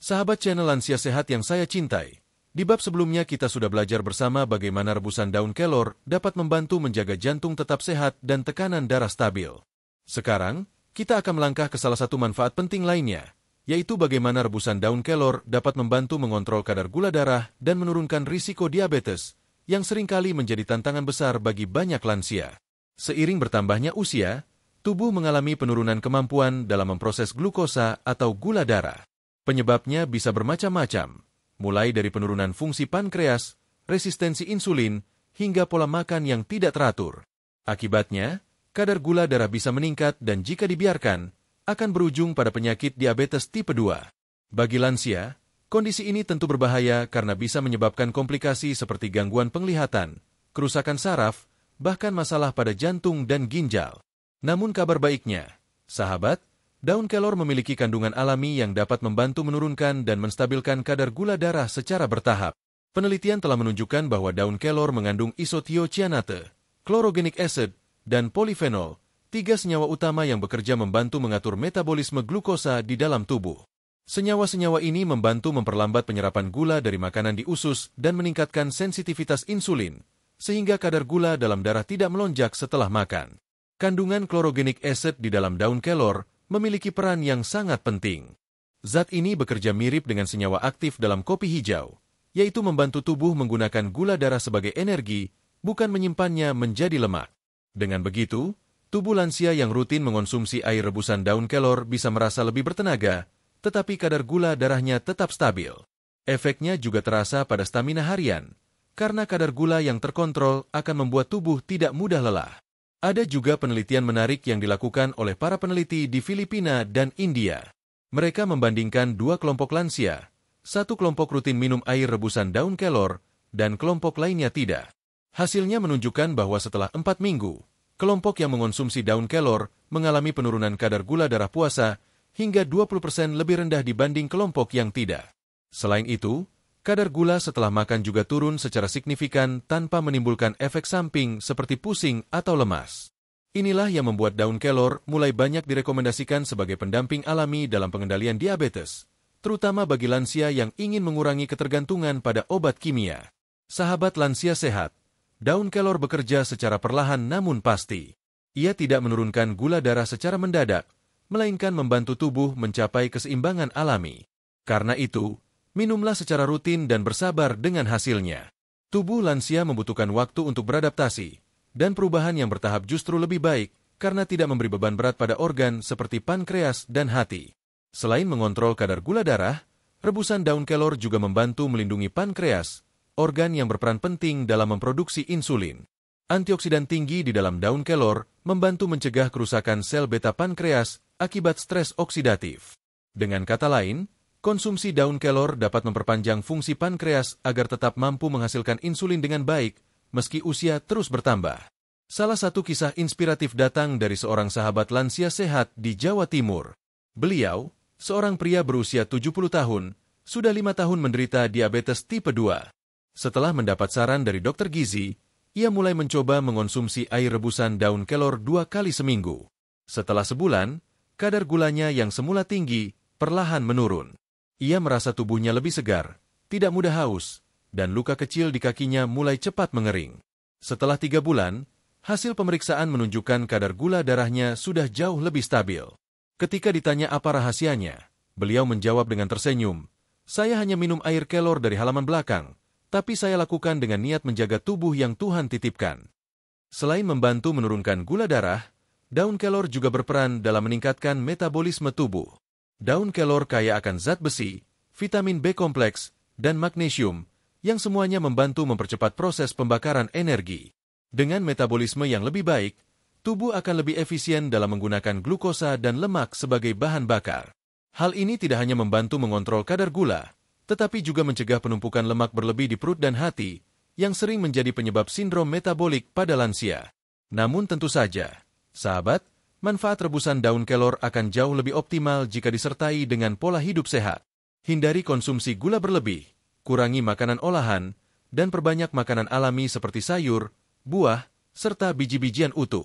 A: Sahabat channel Lansia Sehat yang saya cintai, di bab sebelumnya kita sudah belajar bersama bagaimana rebusan daun kelor dapat membantu menjaga jantung tetap sehat dan tekanan darah stabil. Sekarang, kita akan melangkah ke salah satu manfaat penting lainnya, yaitu bagaimana rebusan daun kelor dapat membantu mengontrol kadar gula darah dan menurunkan risiko diabetes yang seringkali menjadi tantangan besar bagi banyak lansia. Seiring bertambahnya usia, tubuh mengalami penurunan kemampuan dalam memproses glukosa atau gula darah. Penyebabnya bisa bermacam-macam, mulai dari penurunan fungsi pankreas, resistensi insulin, hingga pola makan yang tidak teratur. Akibatnya, kadar gula darah bisa meningkat dan jika dibiarkan, akan berujung pada penyakit diabetes tipe 2. Bagi lansia, kondisi ini tentu berbahaya karena bisa menyebabkan komplikasi seperti gangguan penglihatan, kerusakan saraf, bahkan masalah pada jantung dan ginjal. Namun kabar baiknya, sahabat, daun kelor memiliki kandungan alami yang dapat membantu menurunkan dan menstabilkan kadar gula darah secara bertahap. Penelitian telah menunjukkan bahwa daun kelor mengandung isothiocyanate, chlorogenic acid, dan polifenol, 3 senyawa utama yang bekerja membantu mengatur metabolisme glukosa di dalam tubuh. Senyawa-senyawa ini membantu memperlambat penyerapan gula dari makanan di usus dan meningkatkan sensitivitas insulin, sehingga kadar gula dalam darah tidak melonjak setelah makan. Kandungan chlorogenic acid di dalam daun kelor memiliki peran yang sangat penting. Zat ini bekerja mirip dengan senyawa aktif dalam kopi hijau, yaitu membantu tubuh menggunakan gula darah sebagai energi, bukan menyimpannya menjadi lemak. Dengan begitu, tubuh lansia yang rutin mengonsumsi air rebusan daun kelor bisa merasa lebih bertenaga, tetapi kadar gula darahnya tetap stabil. Efeknya juga terasa pada stamina harian, karena kadar gula yang terkontrol akan membuat tubuh tidak mudah lelah. Ada juga penelitian menarik yang dilakukan oleh para peneliti di Filipina dan India. Mereka membandingkan 2 kelompok lansia, satu kelompok rutin minum air rebusan daun kelor, dan kelompok lainnya tidak. Hasilnya menunjukkan bahwa setelah 4 minggu, kelompok yang mengonsumsi daun kelor mengalami penurunan kadar gula darah puasa hingga 20% lebih rendah dibanding kelompok yang tidak. Selain itu, kadar gula setelah makan juga turun secara signifikan tanpa menimbulkan efek samping seperti pusing atau lemas. Inilah yang membuat daun kelor mulai banyak direkomendasikan sebagai pendamping alami dalam pengendalian diabetes, terutama bagi lansia yang ingin mengurangi ketergantungan pada obat kimia. Sahabat lansia sehat, daun kelor bekerja secara perlahan namun pasti. Ia tidak menurunkan gula darah secara mendadak, melainkan membantu tubuh mencapai keseimbangan alami. Karena itu, minumlah secara rutin dan bersabar dengan hasilnya. Tubuh lansia membutuhkan waktu untuk beradaptasi, dan perubahan yang bertahap justru lebih baik karena tidak memberi beban berat pada organ seperti pankreas dan hati. Selain mengontrol kadar gula darah, rebusan daun kelor juga membantu melindungi pankreas, organ yang berperan penting dalam memproduksi insulin. Antioksidan tinggi di dalam daun kelor membantu mencegah kerusakan sel beta pankreas akibat stres oksidatif. Dengan kata lain, konsumsi daun kelor dapat memperpanjang fungsi pankreas agar tetap mampu menghasilkan insulin dengan baik, meski usia terus bertambah. Salah satu kisah inspiratif datang dari seorang sahabat lansia sehat di Jawa Timur. Beliau, seorang pria berusia 70 tahun, sudah 5 tahun menderita diabetes tipe 2. Setelah mendapat saran dari dokter gizi, ia mulai mencoba mengonsumsi air rebusan daun kelor 2 kali seminggu. Setelah sebulan, kadar gulanya yang semula tinggi perlahan menurun. Ia merasa tubuhnya lebih segar, tidak mudah haus, dan luka kecil di kakinya mulai cepat mengering. Setelah 3 bulan, hasil pemeriksaan menunjukkan kadar gula darahnya sudah jauh lebih stabil. Ketika ditanya apa rahasianya, beliau menjawab dengan tersenyum, "Saya hanya minum air kelor dari halaman belakang, tapi saya lakukan dengan niat menjaga tubuh yang Tuhan titipkan." Selain membantu menurunkan gula darah, daun kelor juga berperan dalam meningkatkan metabolisme tubuh. Daun kelor kaya akan zat besi, vitamin B kompleks, dan magnesium, yang semuanya membantu mempercepat proses pembakaran energi. Dengan metabolisme yang lebih baik, tubuh akan lebih efisien dalam menggunakan glukosa dan lemak sebagai bahan bakar. Hal ini tidak hanya membantu mengontrol kadar gula, tetapi juga mencegah penumpukan lemak berlebih di perut dan hati, yang sering menjadi penyebab sindrom metabolik pada lansia. Namun tentu saja, sahabat, manfaat rebusan daun kelor akan jauh lebih optimal jika disertai dengan pola hidup sehat. Hindari konsumsi gula berlebih, kurangi makanan olahan, dan perbanyak makanan alami seperti sayur, buah, serta biji-bijian utuh.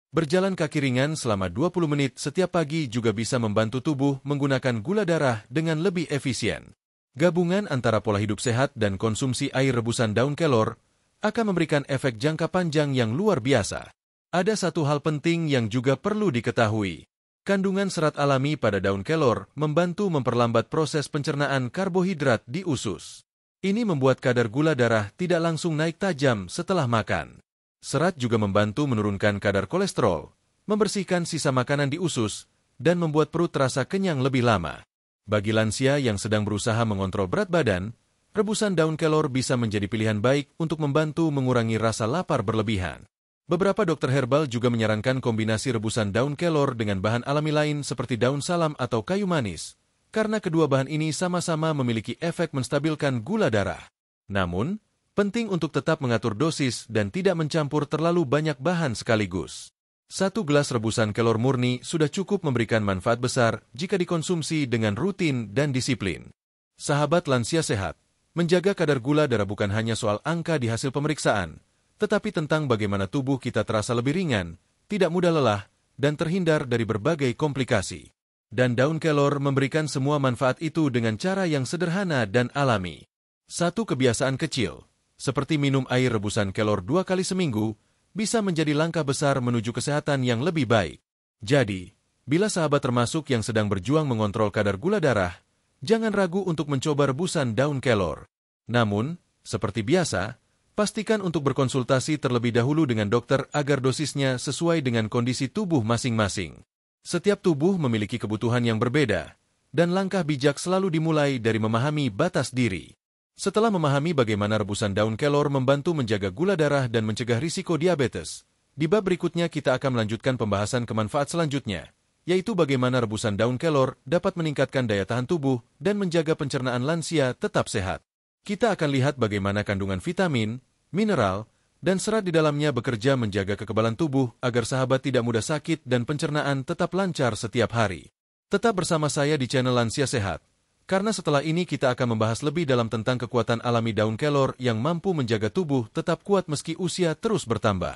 A: Berjalan kaki ringan selama 20 menit setiap pagi juga bisa membantu tubuh menggunakan gula darah dengan lebih efisien. Gabungan antara pola hidup sehat dan konsumsi air rebusan daun kelor akan memberikan efek jangka panjang yang luar biasa. Ada satu hal penting yang juga perlu diketahui. Kandungan serat alami pada daun kelor membantu memperlambat proses pencernaan karbohidrat di usus. Ini membuat kadar gula darah tidak langsung naik tajam setelah makan. Serat juga membantu menurunkan kadar kolesterol, membersihkan sisa makanan di usus, dan membuat perut terasa kenyang lebih lama. Bagi lansia yang sedang berusaha mengontrol berat badan, rebusan daun kelor bisa menjadi pilihan baik untuk membantu mengurangi rasa lapar berlebihan. Beberapa dokter herbal juga menyarankan kombinasi rebusan daun kelor dengan bahan alami lain seperti daun salam atau kayu manis, karena kedua bahan ini sama-sama memiliki efek menstabilkan gula darah. Namun, penting untuk tetap mengatur dosis dan tidak mencampur terlalu banyak bahan sekaligus. 1 gelas rebusan kelor murni sudah cukup memberikan manfaat besar jika dikonsumsi dengan rutin dan disiplin. Sahabat lansia sehat, menjaga kadar gula darah bukan hanya soal angka di hasil pemeriksaan, tetapi tentang bagaimana tubuh kita terasa lebih ringan, tidak mudah lelah, dan terhindar dari berbagai komplikasi. Dan daun kelor memberikan semua manfaat itu dengan cara yang sederhana dan alami. 1 kebiasaan kecil, seperti minum air rebusan kelor 2 kali seminggu, bisa menjadi langkah besar menuju kesehatan yang lebih baik. Jadi, bila sahabat termasuk yang sedang berjuang mengontrol kadar gula darah, jangan ragu untuk mencoba rebusan daun kelor. Namun, seperti biasa, pastikan untuk berkonsultasi terlebih dahulu dengan dokter agar dosisnya sesuai dengan kondisi tubuh masing-masing. Setiap tubuh memiliki kebutuhan yang berbeda, dan langkah bijak selalu dimulai dari memahami batas diri. Setelah memahami bagaimana rebusan daun kelor membantu menjaga gula darah dan mencegah risiko diabetes, di bab berikutnya kita akan melanjutkan pembahasan kemanfaat selanjutnya, yaitu bagaimana rebusan daun kelor dapat meningkatkan daya tahan tubuh dan menjaga pencernaan lansia tetap sehat. Kita akan lihat bagaimana kandungan vitamin, mineral, dan serat di dalamnya bekerja menjaga kekebalan tubuh agar sahabat tidak mudah sakit dan pencernaan tetap lancar setiap hari. Tetap bersama saya di channel Lansia Sehat, karena setelah ini kita akan membahas lebih dalam tentang kekuatan alami daun kelor yang mampu menjaga tubuh tetap kuat meski usia terus bertambah.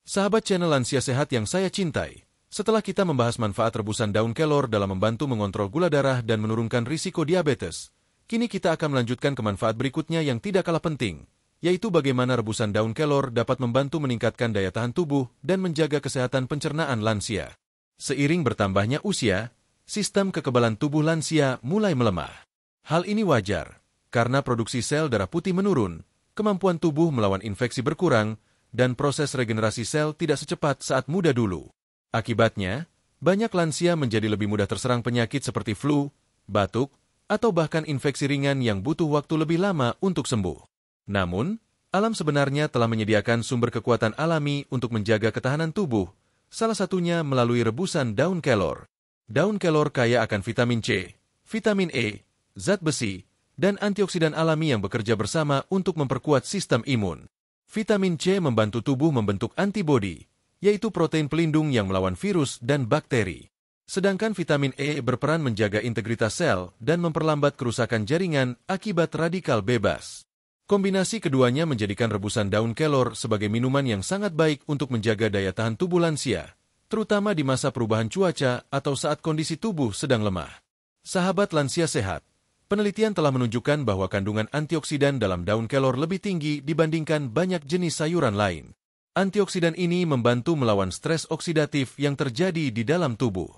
A: Sahabat channel Lansia Sehat yang saya cintai, setelah kita membahas manfaat rebusan daun kelor dalam membantu mengontrol gula darah dan menurunkan risiko diabetes, kini kita akan melanjutkan ke manfaat berikutnya yang tidak kalah penting, yaitu bagaimana rebusan daun kelor dapat membantu meningkatkan daya tahan tubuh dan menjaga kesehatan pencernaan lansia. Seiring bertambahnya usia, sistem kekebalan tubuh lansia mulai melemah. Hal ini wajar, karena produksi sel darah putih menurun, kemampuan tubuh melawan infeksi berkurang, dan proses regenerasi sel tidak secepat saat muda dulu. Akibatnya, banyak lansia menjadi lebih mudah terserang penyakit seperti flu, batuk, atau bahkan infeksi ringan yang butuh waktu lebih lama untuk sembuh. Namun, alam sebenarnya telah menyediakan sumber kekuatan alami untuk menjaga ketahanan tubuh, salah satunya melalui rebusan daun kelor. Daun kelor kaya akan vitamin C, vitamin E, zat besi, dan antioksidan alami yang bekerja bersama untuk memperkuat sistem imun. Vitamin C membantu tubuh membentuk antibodi, yaitu protein pelindung yang melawan virus dan bakteri. Sedangkan vitamin E berperan menjaga integritas sel dan memperlambat kerusakan jaringan akibat radikal bebas. Kombinasi keduanya menjadikan rebusan daun kelor sebagai minuman yang sangat baik untuk menjaga daya tahan tubuh lansia, terutama di masa perubahan cuaca atau saat kondisi tubuh sedang lemah. Sahabat lansia sehat, penelitian telah menunjukkan bahwa kandungan antioksidan dalam daun kelor lebih tinggi dibandingkan banyak jenis sayuran lain. Antioksidan ini membantu melawan stres oksidatif yang terjadi di dalam tubuh.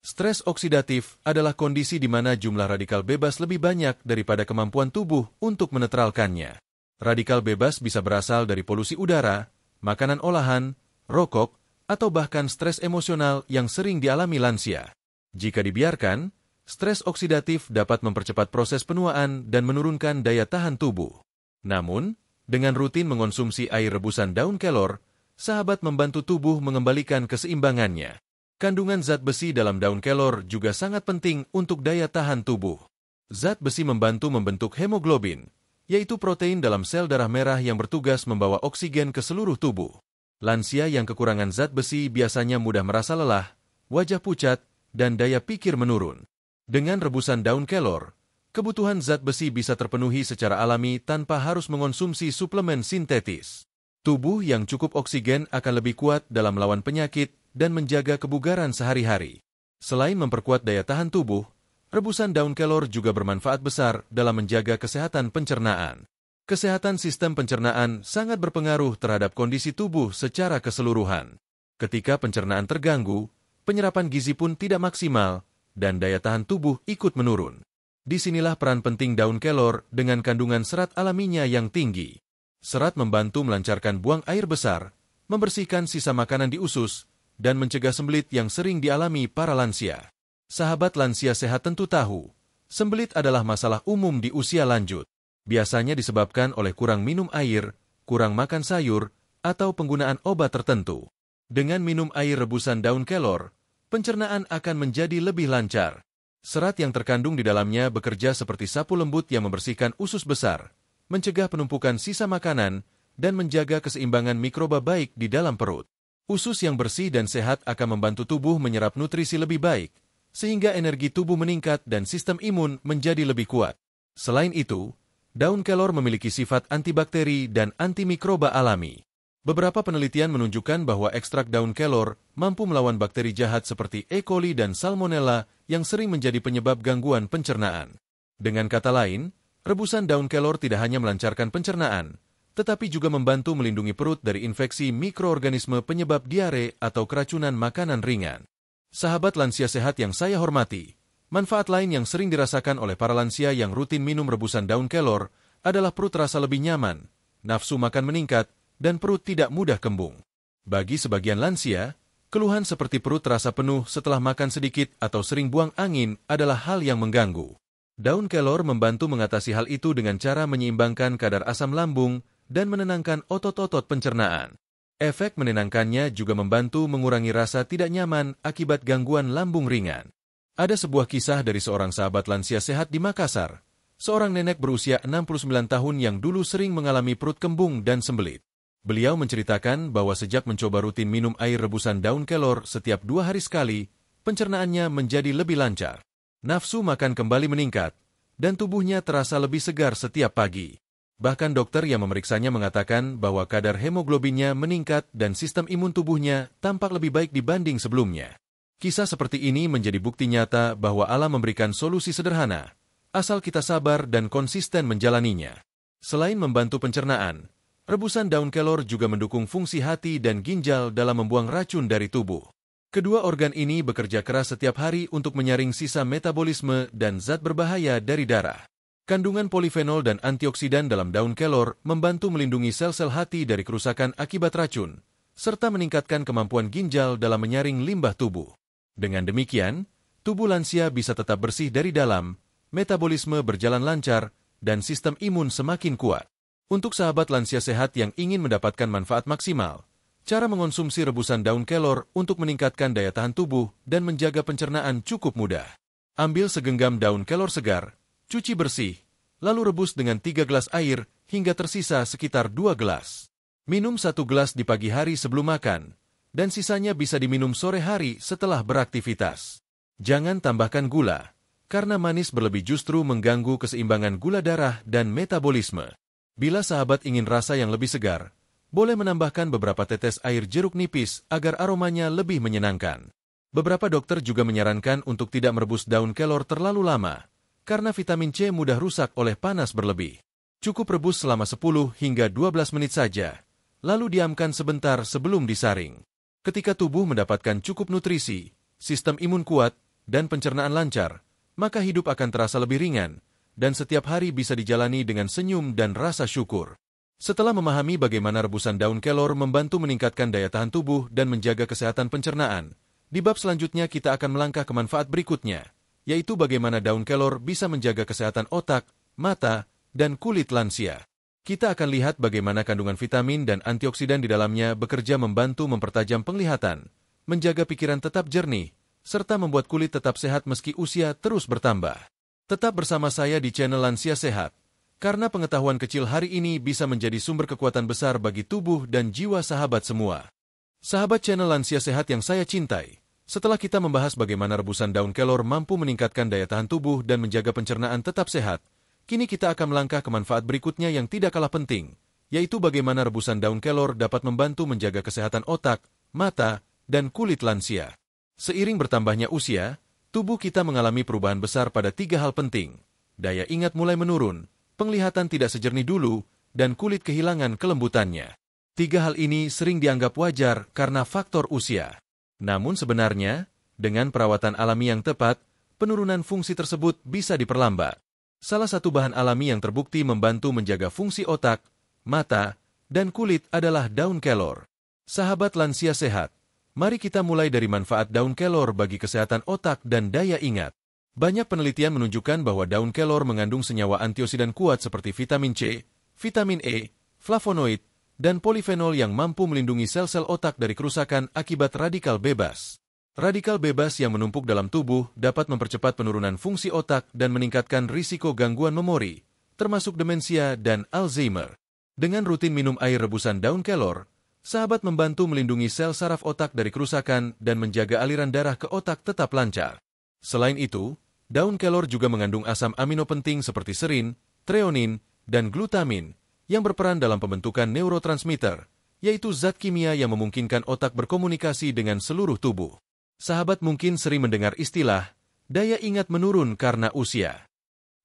A: Stres oksidatif adalah kondisi di mana jumlah radikal bebas lebih banyak daripada kemampuan tubuh untuk menetralkannya. Radikal bebas bisa berasal dari polusi udara, makanan olahan, rokok, atau bahkan stres emosional yang sering dialami lansia. Jika dibiarkan, stres oksidatif dapat mempercepat proses penuaan dan menurunkan daya tahan tubuh. Namun, dengan rutin mengonsumsi air rebusan daun kelor, sahabat membantu tubuh mengembalikan keseimbangannya. Kandungan zat besi dalam daun kelor juga sangat penting untuk daya tahan tubuh. Zat besi membantu membentuk hemoglobin, yaitu protein dalam sel darah merah yang bertugas membawa oksigen ke seluruh tubuh. Lansia yang kekurangan zat besi biasanya mudah merasa lelah, wajah pucat, dan daya pikir menurun. Dengan rebusan daun kelor, kebutuhan zat besi bisa terpenuhi secara alami tanpa harus mengonsumsi suplemen sintetis. Tubuh yang cukup oksigen akan lebih kuat dalam melawan penyakit dan menjaga kebugaran sehari-hari. Selain memperkuat daya tahan tubuh, rebusan daun kelor juga bermanfaat besar dalam menjaga kesehatan pencernaan. Kesehatan sistem pencernaan sangat berpengaruh terhadap kondisi tubuh secara keseluruhan. Ketika pencernaan terganggu, penyerapan gizi pun tidak maksimal, dan daya tahan tubuh ikut menurun. Disinilah peran penting daun kelor dengan kandungan serat alaminya yang tinggi. Serat membantu melancarkan buang air besar, membersihkan sisa makanan di usus, dan mencegah sembelit yang sering dialami para lansia. Sahabat lansia sehat tentu tahu, sembelit adalah masalah umum di usia lanjut. Biasanya disebabkan oleh kurang minum air, kurang makan sayur, atau penggunaan obat tertentu. Dengan minum air rebusan daun kelor, pencernaan akan menjadi lebih lancar. Serat yang terkandung di dalamnya bekerja seperti sapu lembut yang membersihkan usus besar, mencegah penumpukan sisa makanan, dan menjaga keseimbangan mikroba baik di dalam perut. Usus yang bersih dan sehat akan membantu tubuh menyerap nutrisi lebih baik, sehingga energi tubuh meningkat dan sistem imun menjadi lebih kuat. Selain itu, daun kelor memiliki sifat antibakteri dan antimikroba alami. Beberapa penelitian menunjukkan bahwa ekstrak daun kelor mampu melawan bakteri jahat seperti E. coli dan Salmonella yang sering menjadi penyebab gangguan pencernaan. Dengan kata lain, rebusan daun kelor tidak hanya melancarkan pencernaan, tetapi juga membantu melindungi perut dari infeksi mikroorganisme penyebab diare atau keracunan makanan ringan. Sahabat lansia sehat yang saya hormati, manfaat lain yang sering dirasakan oleh para lansia yang rutin minum rebusan daun kelor adalah perut terasa lebih nyaman, nafsu makan meningkat, dan perut tidak mudah kembung. Bagi sebagian lansia, keluhan seperti perut terasa penuh setelah makan sedikit atau sering buang angin adalah hal yang mengganggu. Daun kelor membantu mengatasi hal itu dengan cara menyeimbangkan kadar asam lambung dan menenangkan otot-otot pencernaan. Efek menenangkannya juga membantu mengurangi rasa tidak nyaman akibat gangguan lambung ringan. Ada sebuah kisah dari seorang sahabat lansia sehat di Makassar. Seorang nenek berusia 69 tahun yang dulu sering mengalami perut kembung dan sembelit. Beliau menceritakan bahwa sejak mencoba rutin minum air rebusan daun kelor setiap 2 hari sekali, pencernaannya menjadi lebih lancar. Nafsu makan kembali meningkat, dan tubuhnya terasa lebih segar setiap pagi. Bahkan dokter yang memeriksanya mengatakan bahwa kadar hemoglobinnya meningkat dan sistem imun tubuhnya tampak lebih baik dibanding sebelumnya. Kisah seperti ini menjadi bukti nyata bahwa alam memberikan solusi sederhana, asal kita sabar dan konsisten menjalaninya. Selain membantu pencernaan, rebusan daun kelor juga mendukung fungsi hati dan ginjal dalam membuang racun dari tubuh. Kedua organ ini bekerja keras setiap hari untuk menyaring sisa metabolisme dan zat berbahaya dari darah. Kandungan polifenol dan antioksidan dalam daun kelor membantu melindungi sel-sel hati dari kerusakan akibat racun, serta meningkatkan kemampuan ginjal dalam menyaring limbah tubuh. Dengan demikian, tubuh lansia bisa tetap bersih dari dalam, metabolisme berjalan lancar, dan sistem imun semakin kuat. Untuk sahabat lansia sehat yang ingin mendapatkan manfaat maksimal, cara mengonsumsi rebusan daun kelor untuk meningkatkan daya tahan tubuh dan menjaga pencernaan cukup mudah. Ambil segenggam daun kelor segar, cuci bersih, lalu rebus dengan 3 gelas air hingga tersisa sekitar 2 gelas. Minum 1 gelas di pagi hari sebelum makan, dan sisanya bisa diminum sore hari setelah beraktivitas. Jangan tambahkan gula, karena manis berlebih justru mengganggu keseimbangan gula darah dan metabolisme. Bila sahabat ingin rasa yang lebih segar, boleh menambahkan beberapa tetes air jeruk nipis agar aromanya lebih menyenangkan. Beberapa dokter juga menyarankan untuk tidak merebus daun kelor terlalu lama, karena vitamin C mudah rusak oleh panas berlebih. Cukup rebus selama 10 hingga 12 menit saja, lalu diamkan sebentar sebelum disaring. Ketika tubuh mendapatkan cukup nutrisi, sistem imun kuat, dan pencernaan lancar, maka hidup akan terasa lebih ringan, dan setiap hari bisa dijalani dengan senyum dan rasa syukur. Setelah memahami bagaimana rebusan daun kelor membantu meningkatkan daya tahan tubuh dan menjaga kesehatan pencernaan, di bab selanjutnya kita akan melangkah ke manfaat berikutnya, yaitu bagaimana daun kelor bisa menjaga kesehatan otak, mata, dan kulit lansia. Kita akan lihat bagaimana kandungan vitamin dan antioksidan di dalamnya bekerja membantu mempertajam penglihatan, menjaga pikiran tetap jernih, serta membuat kulit tetap sehat meski usia terus bertambah. Tetap bersama saya di channel Lansia Sehat, karena pengetahuan kecil hari ini bisa menjadi sumber kekuatan besar bagi tubuh dan jiwa sahabat semua. Sahabat channel Lansia Sehat yang saya cintai, setelah kita membahas bagaimana rebusan daun kelor mampu meningkatkan daya tahan tubuh dan menjaga pencernaan tetap sehat, kini kita akan melangkah ke manfaat berikutnya yang tidak kalah penting, yaitu bagaimana rebusan daun kelor dapat membantu menjaga kesehatan otak, mata, dan kulit lansia. Seiring bertambahnya usia, tubuh kita mengalami perubahan besar pada 3 hal penting. Daya ingat mulai menurun, penglihatan tidak sejernih dulu, dan kulit kehilangan kelembutannya. 3 hal ini sering dianggap wajar karena faktor usia. Namun sebenarnya, dengan perawatan alami yang tepat, penurunan fungsi tersebut bisa diperlambat. Salah satu bahan alami yang terbukti membantu menjaga fungsi otak, mata, dan kulit adalah daun kelor. Sahabat lansia sehat, mari kita mulai dari manfaat daun kelor bagi kesehatan otak dan daya ingat. Banyak penelitian menunjukkan bahwa daun kelor mengandung senyawa antioksidan kuat seperti vitamin C, vitamin E, flavonoid, dan polifenol yang mampu melindungi sel-sel otak dari kerusakan akibat radikal bebas. Radikal bebas yang menumpuk dalam tubuh dapat mempercepat penurunan fungsi otak dan meningkatkan risiko gangguan memori, termasuk demensia dan Alzheimer. Dengan rutin minum air rebusan daun kelor, sahabat membantu melindungi sel saraf otak dari kerusakan dan menjaga aliran darah ke otak tetap lancar. Selain itu, daun kelor juga mengandung asam amino penting seperti serin, treonin, dan glutamin, yang berperan dalam pembentukan neurotransmitter, yaitu zat kimia yang memungkinkan otak berkomunikasi dengan seluruh tubuh. Sahabat mungkin sering mendengar istilah, daya ingat menurun karena usia.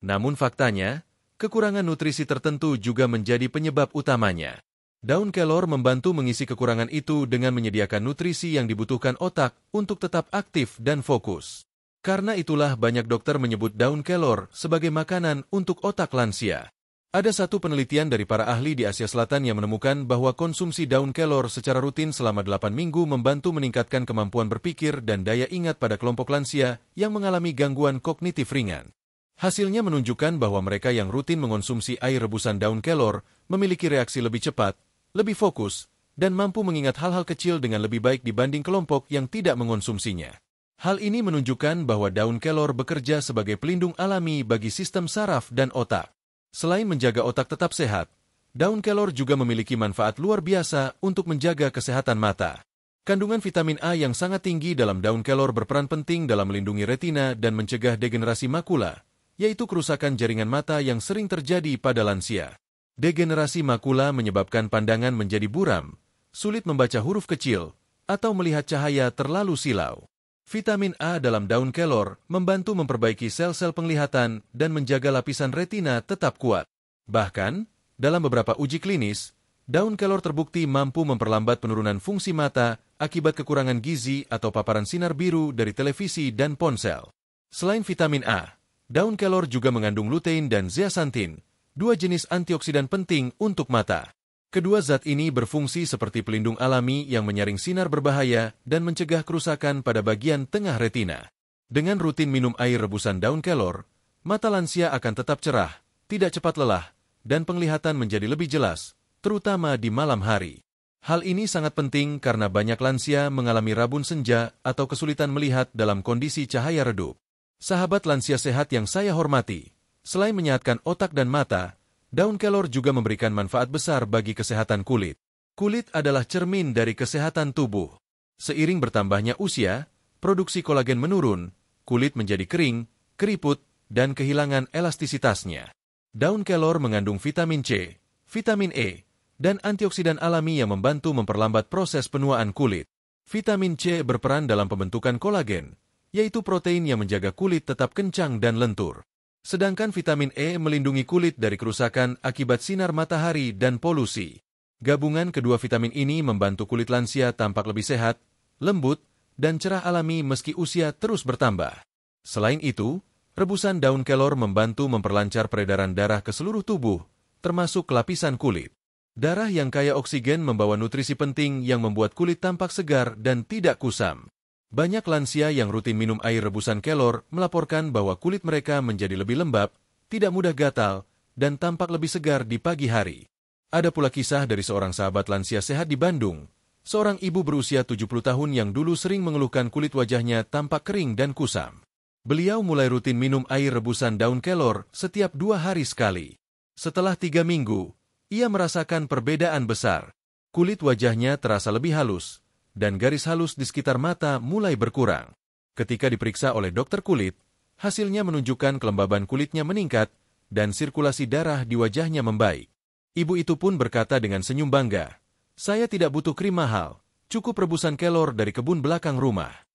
A: Namun faktanya, kekurangan nutrisi tertentu juga menjadi penyebab utamanya. Daun kelor membantu mengisi kekurangan itu dengan menyediakan nutrisi yang dibutuhkan otak untuk tetap aktif dan fokus. Karena itulah banyak dokter menyebut daun kelor sebagai makanan untuk otak lansia. Ada satu penelitian dari para ahli di Asia Selatan yang menemukan bahwa konsumsi daun kelor secara rutin selama 8 minggu membantu meningkatkan kemampuan berpikir dan daya ingat pada kelompok lansia yang mengalami gangguan kognitif ringan. Hasilnya menunjukkan bahwa mereka yang rutin mengonsumsi air rebusan daun kelor memiliki reaksi lebih cepat, lebih fokus, dan mampu mengingat hal-hal kecil dengan lebih baik dibanding kelompok yang tidak mengonsumsinya. Hal ini menunjukkan bahwa daun kelor bekerja sebagai pelindung alami bagi sistem saraf dan otak. Selain menjaga otak tetap sehat, daun kelor juga memiliki manfaat luar biasa untuk menjaga kesehatan mata. Kandungan vitamin A yang sangat tinggi dalam daun kelor berperan penting dalam melindungi retina dan mencegah degenerasi makula, yaitu kerusakan jaringan mata yang sering terjadi pada lansia. Degenerasi makula menyebabkan pandangan menjadi buram, sulit membaca huruf kecil, atau melihat cahaya terlalu silau. Vitamin A dalam daun kelor membantu memperbaiki sel-sel penglihatan dan menjaga lapisan retina tetap kuat. Bahkan, dalam beberapa uji klinis, daun kelor terbukti mampu memperlambat penurunan fungsi mata akibat kekurangan gizi atau paparan sinar biru dari televisi dan ponsel. Selain vitamin A, daun kelor juga mengandung lutein dan zeaxanthin, dua jenis antioksidan penting untuk mata. Kedua zat ini berfungsi seperti pelindung alami yang menyaring sinar berbahaya dan mencegah kerusakan pada bagian tengah retina. Dengan rutin minum air rebusan daun kelor, mata lansia akan tetap cerah, tidak cepat lelah, dan penglihatan menjadi lebih jelas, terutama di malam hari. Hal ini sangat penting karena banyak lansia mengalami rabun senja atau kesulitan melihat dalam kondisi cahaya redup. Sahabat lansia sehat yang saya hormati, selain menyehatkan otak dan mata, daun kelor juga memberikan manfaat besar bagi kesehatan kulit. Kulit adalah cermin dari kesehatan tubuh. Seiring bertambahnya usia, produksi kolagen menurun, kulit menjadi kering, keriput, dan kehilangan elastisitasnya. Daun kelor mengandung vitamin C, vitamin E, dan antioksidan alami yang membantu memperlambat proses penuaan kulit. Vitamin C berperan dalam pembentukan kolagen, yaitu protein yang menjaga kulit tetap kencang dan lentur. Sedangkan vitamin E melindungi kulit dari kerusakan akibat sinar matahari dan polusi. Gabungan kedua vitamin ini membantu kulit lansia tampak lebih sehat, lembut, dan cerah alami meski usia terus bertambah. Selain itu, rebusan daun kelor membantu memperlancar peredaran darah ke seluruh tubuh, termasuk lapisan kulit. Darah yang kaya oksigen membawa nutrisi penting yang membuat kulit tampak segar dan tidak kusam. Banyak lansia yang rutin minum air rebusan kelor melaporkan bahwa kulit mereka menjadi lebih lembab, tidak mudah gatal, dan tampak lebih segar di pagi hari. Ada pula kisah dari seorang sahabat lansia sehat di Bandung, seorang ibu berusia 70 tahun yang dulu sering mengeluhkan kulit wajahnya tampak kering dan kusam. Beliau mulai rutin minum air rebusan daun kelor setiap 2 hari sekali. Setelah 3 minggu, ia merasakan perbedaan besar. Kulit wajahnya terasa lebih halus, dan garis halus di sekitar mata mulai berkurang. Ketika diperiksa oleh dokter kulit, hasilnya menunjukkan kelembaban kulitnya meningkat dan sirkulasi darah di wajahnya membaik. Ibu itu pun berkata dengan senyum bangga, "Saya tidak butuh krim mahal, cukup rebusan kelor dari kebun belakang rumah."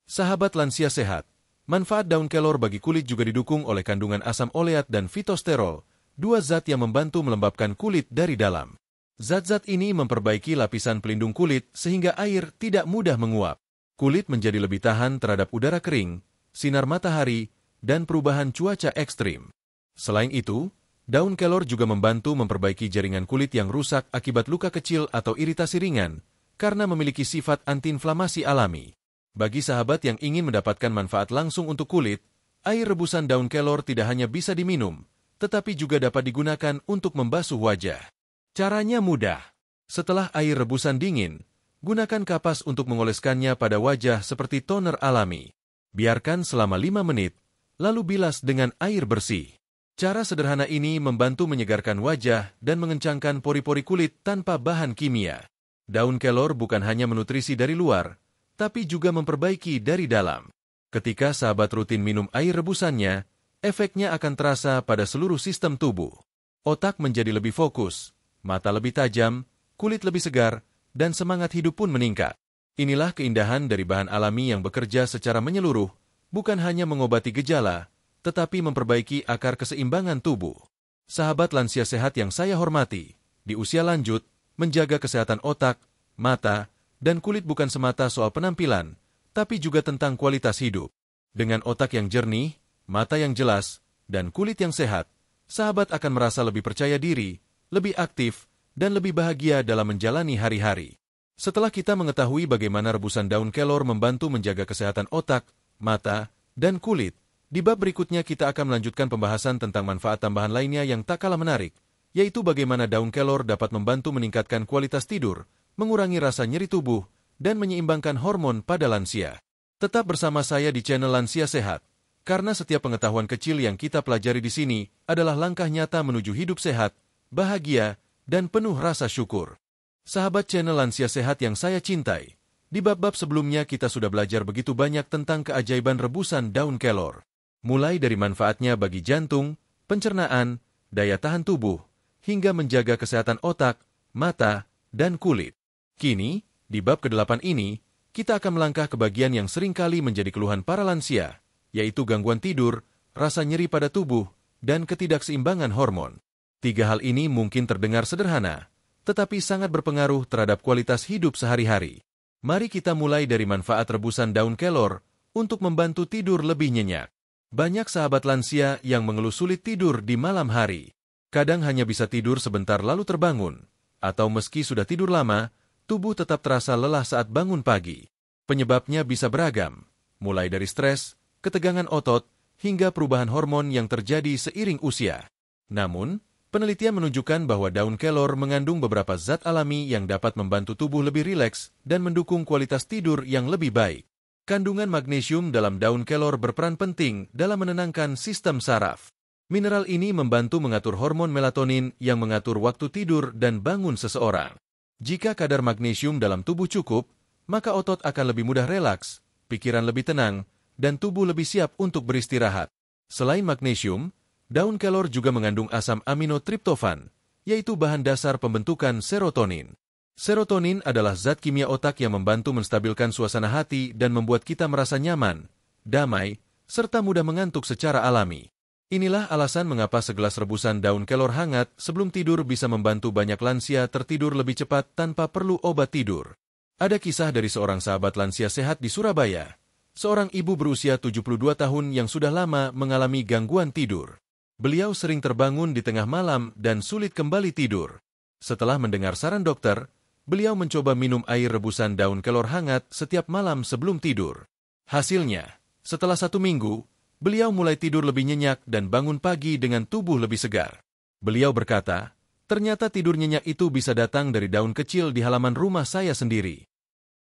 A: Sahabat lansia sehat, manfaat daun kelor bagi kulit juga didukung oleh kandungan asam oleat dan fitosterol, dua zat yang membantu melembabkan kulit dari dalam. Zat-zat ini memperbaiki lapisan pelindung kulit sehingga air tidak mudah menguap. Kulit menjadi lebih tahan terhadap udara kering, sinar matahari, dan perubahan cuaca ekstrim. Selain itu, daun kelor juga membantu memperbaiki jaringan kulit yang rusak akibat luka kecil atau iritasi ringan, karena memiliki sifat antiinflamasi alami. Bagi sahabat yang ingin mendapatkan manfaat langsung untuk kulit, air rebusan daun kelor tidak hanya bisa diminum, tetapi juga dapat digunakan untuk membasuh wajah. Caranya mudah. Setelah air rebusan dingin, gunakan kapas untuk mengoleskannya pada wajah seperti toner alami. Biarkan selama 5 menit, lalu bilas dengan air bersih. Cara sederhana ini membantu menyegarkan wajah dan mengencangkan pori-pori kulit tanpa bahan kimia. Daun kelor bukan hanya menutrisi dari luar, tapi juga memperbaiki dari dalam. Ketika sahabat rutin minum air rebusannya, efeknya akan terasa pada seluruh sistem tubuh. Otak menjadi lebih fokus, mata lebih tajam, kulit lebih segar, dan semangat hidup pun meningkat. Inilah keindahan dari bahan alami yang bekerja secara menyeluruh, bukan hanya mengobati gejala, tetapi memperbaiki akar keseimbangan tubuh. Sahabat lansia sehat yang saya hormati, di usia lanjut, menjaga kesehatan otak, mata, dan kulit bukan semata soal penampilan, tapi juga tentang kualitas hidup. Dengan otak yang jernih, mata yang jelas, dan kulit yang sehat, sahabat akan merasa lebih percaya diri, lebih aktif, dan lebih bahagia dalam menjalani hari-hari. Setelah kita mengetahui bagaimana rebusan daun kelor membantu menjaga kesehatan otak, mata, dan kulit, di bab berikutnya kita akan melanjutkan pembahasan tentang manfaat tambahan lainnya yang tak kalah menarik, yaitu bagaimana daun kelor dapat membantu meningkatkan kualitas tidur, mengurangi rasa nyeri tubuh, dan menyeimbangkan hormon pada lansia. Tetap bersama saya di channel Lansia Sehat, karena setiap pengetahuan kecil yang kita pelajari di sini adalah langkah nyata menuju hidup sehat, bahagia, dan penuh rasa syukur. Sahabat channel Lansia Sehat yang saya cintai, di bab-bab sebelumnya kita sudah belajar begitu banyak tentang keajaiban rebusan daun kelor. Mulai dari manfaatnya bagi jantung, pencernaan, daya tahan tubuh, hingga menjaga kesehatan otak, mata, dan kulit. Kini, di bab ke-8 ini, kita akan melangkah ke bagian yang seringkali menjadi keluhan para lansia, yaitu gangguan tidur, rasa nyeri pada tubuh, dan ketidakseimbangan hormon. 3 hal ini mungkin terdengar sederhana, tetapi sangat berpengaruh terhadap kualitas hidup sehari-hari. Mari kita mulai dari manfaat rebusan daun kelor untuk membantu tidur lebih nyenyak. Banyak sahabat lansia yang mengeluh sulit tidur di malam hari. Kadang hanya bisa tidur sebentar lalu terbangun, atau meski sudah tidur lama, tubuh tetap terasa lelah saat bangun pagi. Penyebabnya bisa beragam, mulai dari stres, ketegangan otot, hingga perubahan hormon yang terjadi seiring usia. Namun, penelitian menunjukkan bahwa daun kelor mengandung beberapa zat alami yang dapat membantu tubuh lebih rileks dan mendukung kualitas tidur yang lebih baik. Kandungan magnesium dalam daun kelor berperan penting dalam menenangkan sistem saraf. Mineral ini membantu mengatur hormon melatonin yang mengatur waktu tidur dan bangun seseorang. Jika kadar magnesium dalam tubuh cukup, maka otot akan lebih mudah relaks, pikiran lebih tenang, dan tubuh lebih siap untuk beristirahat. Selain magnesium, daun kelor juga mengandung asam amino triptofan, yaitu bahan dasar pembentukan serotonin. Serotonin adalah zat kimia otak yang membantu menstabilkan suasana hati dan membuat kita merasa nyaman, damai, serta mudah mengantuk secara alami. Inilah alasan mengapa segelas rebusan daun kelor hangat sebelum tidur bisa membantu banyak lansia tertidur lebih cepat tanpa perlu obat tidur. Ada kisah dari seorang sahabat lansia sehat di Surabaya. Seorang ibu berusia 72 tahun yang sudah lama mengalami gangguan tidur. Beliau sering terbangun di tengah malam dan sulit kembali tidur. Setelah mendengar saran dokter, beliau mencoba minum air rebusan daun kelor hangat setiap malam sebelum tidur. Hasilnya, setelah 1 minggu, beliau mulai tidur lebih nyenyak dan bangun pagi dengan tubuh lebih segar. Beliau berkata, ternyata tidur nyenyak itu bisa datang dari daun kecil di halaman rumah saya sendiri.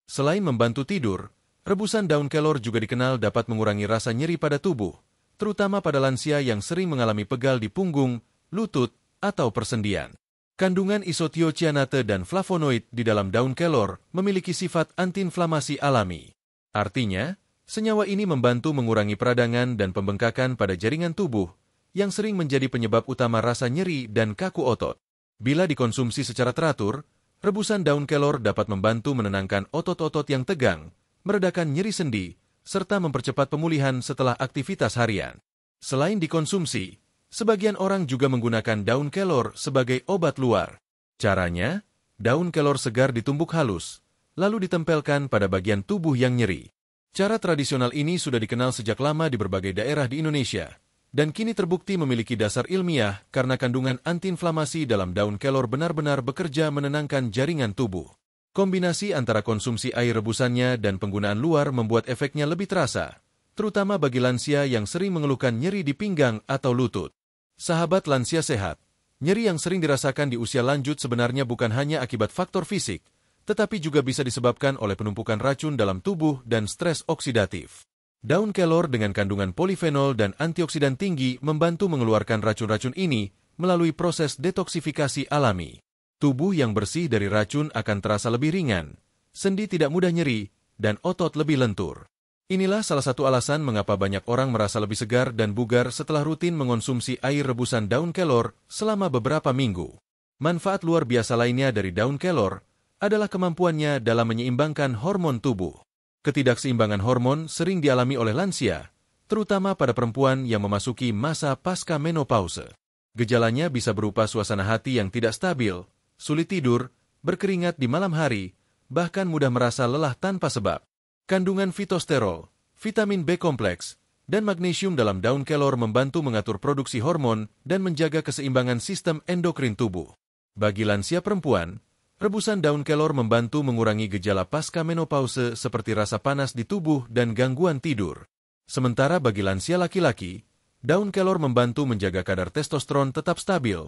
A: Selain membantu tidur, rebusan daun kelor juga dikenal dapat mengurangi rasa nyeri pada tubuh, terutama pada lansia yang sering mengalami pegal di punggung, lutut, atau persendian. Kandungan isothiocyanate dan flavonoid di dalam daun kelor memiliki sifat antiinflamasi alami. Artinya, senyawa ini membantu mengurangi peradangan dan pembengkakan pada jaringan tubuh yang sering menjadi penyebab utama rasa nyeri dan kaku otot. Bila dikonsumsi secara teratur, rebusan daun kelor dapat membantu menenangkan otot-otot yang tegang, meredakan nyeri sendi, serta mempercepat pemulihan setelah aktivitas harian. Selain dikonsumsi, sebagian orang juga menggunakan daun kelor sebagai obat luar. Caranya, daun kelor segar ditumbuk halus, lalu ditempelkan pada bagian tubuh yang nyeri. Cara tradisional ini sudah dikenal sejak lama di berbagai daerah di Indonesia, dan kini terbukti memiliki dasar ilmiah karena kandungan antiinflamasi dalam daun kelor benar-benar bekerja menenangkan jaringan tubuh. Kombinasi antara konsumsi air rebusannya dan penggunaan luar membuat efeknya lebih terasa, terutama bagi lansia yang sering mengeluhkan nyeri di pinggang atau lutut. Sahabat lansia sehat, nyeri yang sering dirasakan di usia lanjut sebenarnya bukan hanya akibat faktor fisik, tetapi juga bisa disebabkan oleh penumpukan racun dalam tubuh dan stres oksidatif. Daun kelor dengan kandungan polifenol dan antioksidan tinggi membantu mengeluarkan racun-racun ini melalui proses detoksifikasi alami. Tubuh yang bersih dari racun akan terasa lebih ringan, sendi tidak mudah nyeri, dan otot lebih lentur. Inilah salah satu alasan mengapa banyak orang merasa lebih segar dan bugar setelah rutin mengonsumsi air rebusan daun kelor selama beberapa minggu. Manfaat luar biasa lainnya dari daun kelor adalah kemampuannya dalam menyeimbangkan hormon tubuh. Ketidakseimbangan hormon sering dialami oleh lansia, terutama pada perempuan yang memasuki masa pasca menopause. Gejalanya bisa berupa suasana hati yang tidak stabil, sulit tidur, berkeringat di malam hari, bahkan mudah merasa lelah tanpa sebab. Kandungan fitosterol, vitamin B kompleks, dan magnesium dalam daun kelor membantu mengatur produksi hormon dan menjaga keseimbangan sistem endokrin tubuh. Bagi lansia perempuan, rebusan daun kelor membantu mengurangi gejala pasca menopause seperti rasa panas di tubuh dan gangguan tidur. Sementara bagi lansia laki-laki, daun kelor membantu menjaga kadar testosteron tetap stabil,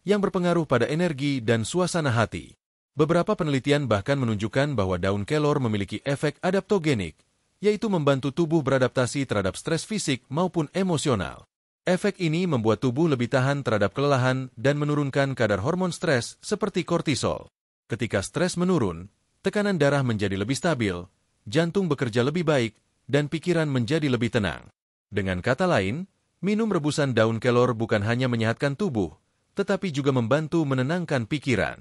A: yang berpengaruh pada energi dan suasana hati. Beberapa penelitian bahkan menunjukkan bahwa daun kelor memiliki efek adaptogenik, yaitu membantu tubuh beradaptasi terhadap stres fisik maupun emosional. Efek ini membuat tubuh lebih tahan terhadap kelelahan dan menurunkan kadar hormon stres seperti kortisol. Ketika stres menurun, tekanan darah menjadi lebih stabil, jantung bekerja lebih baik, dan pikiran menjadi lebih tenang. Dengan kata lain, minum rebusan daun kelor bukan hanya menyehatkan tubuh, tetapi juga membantu menenangkan pikiran.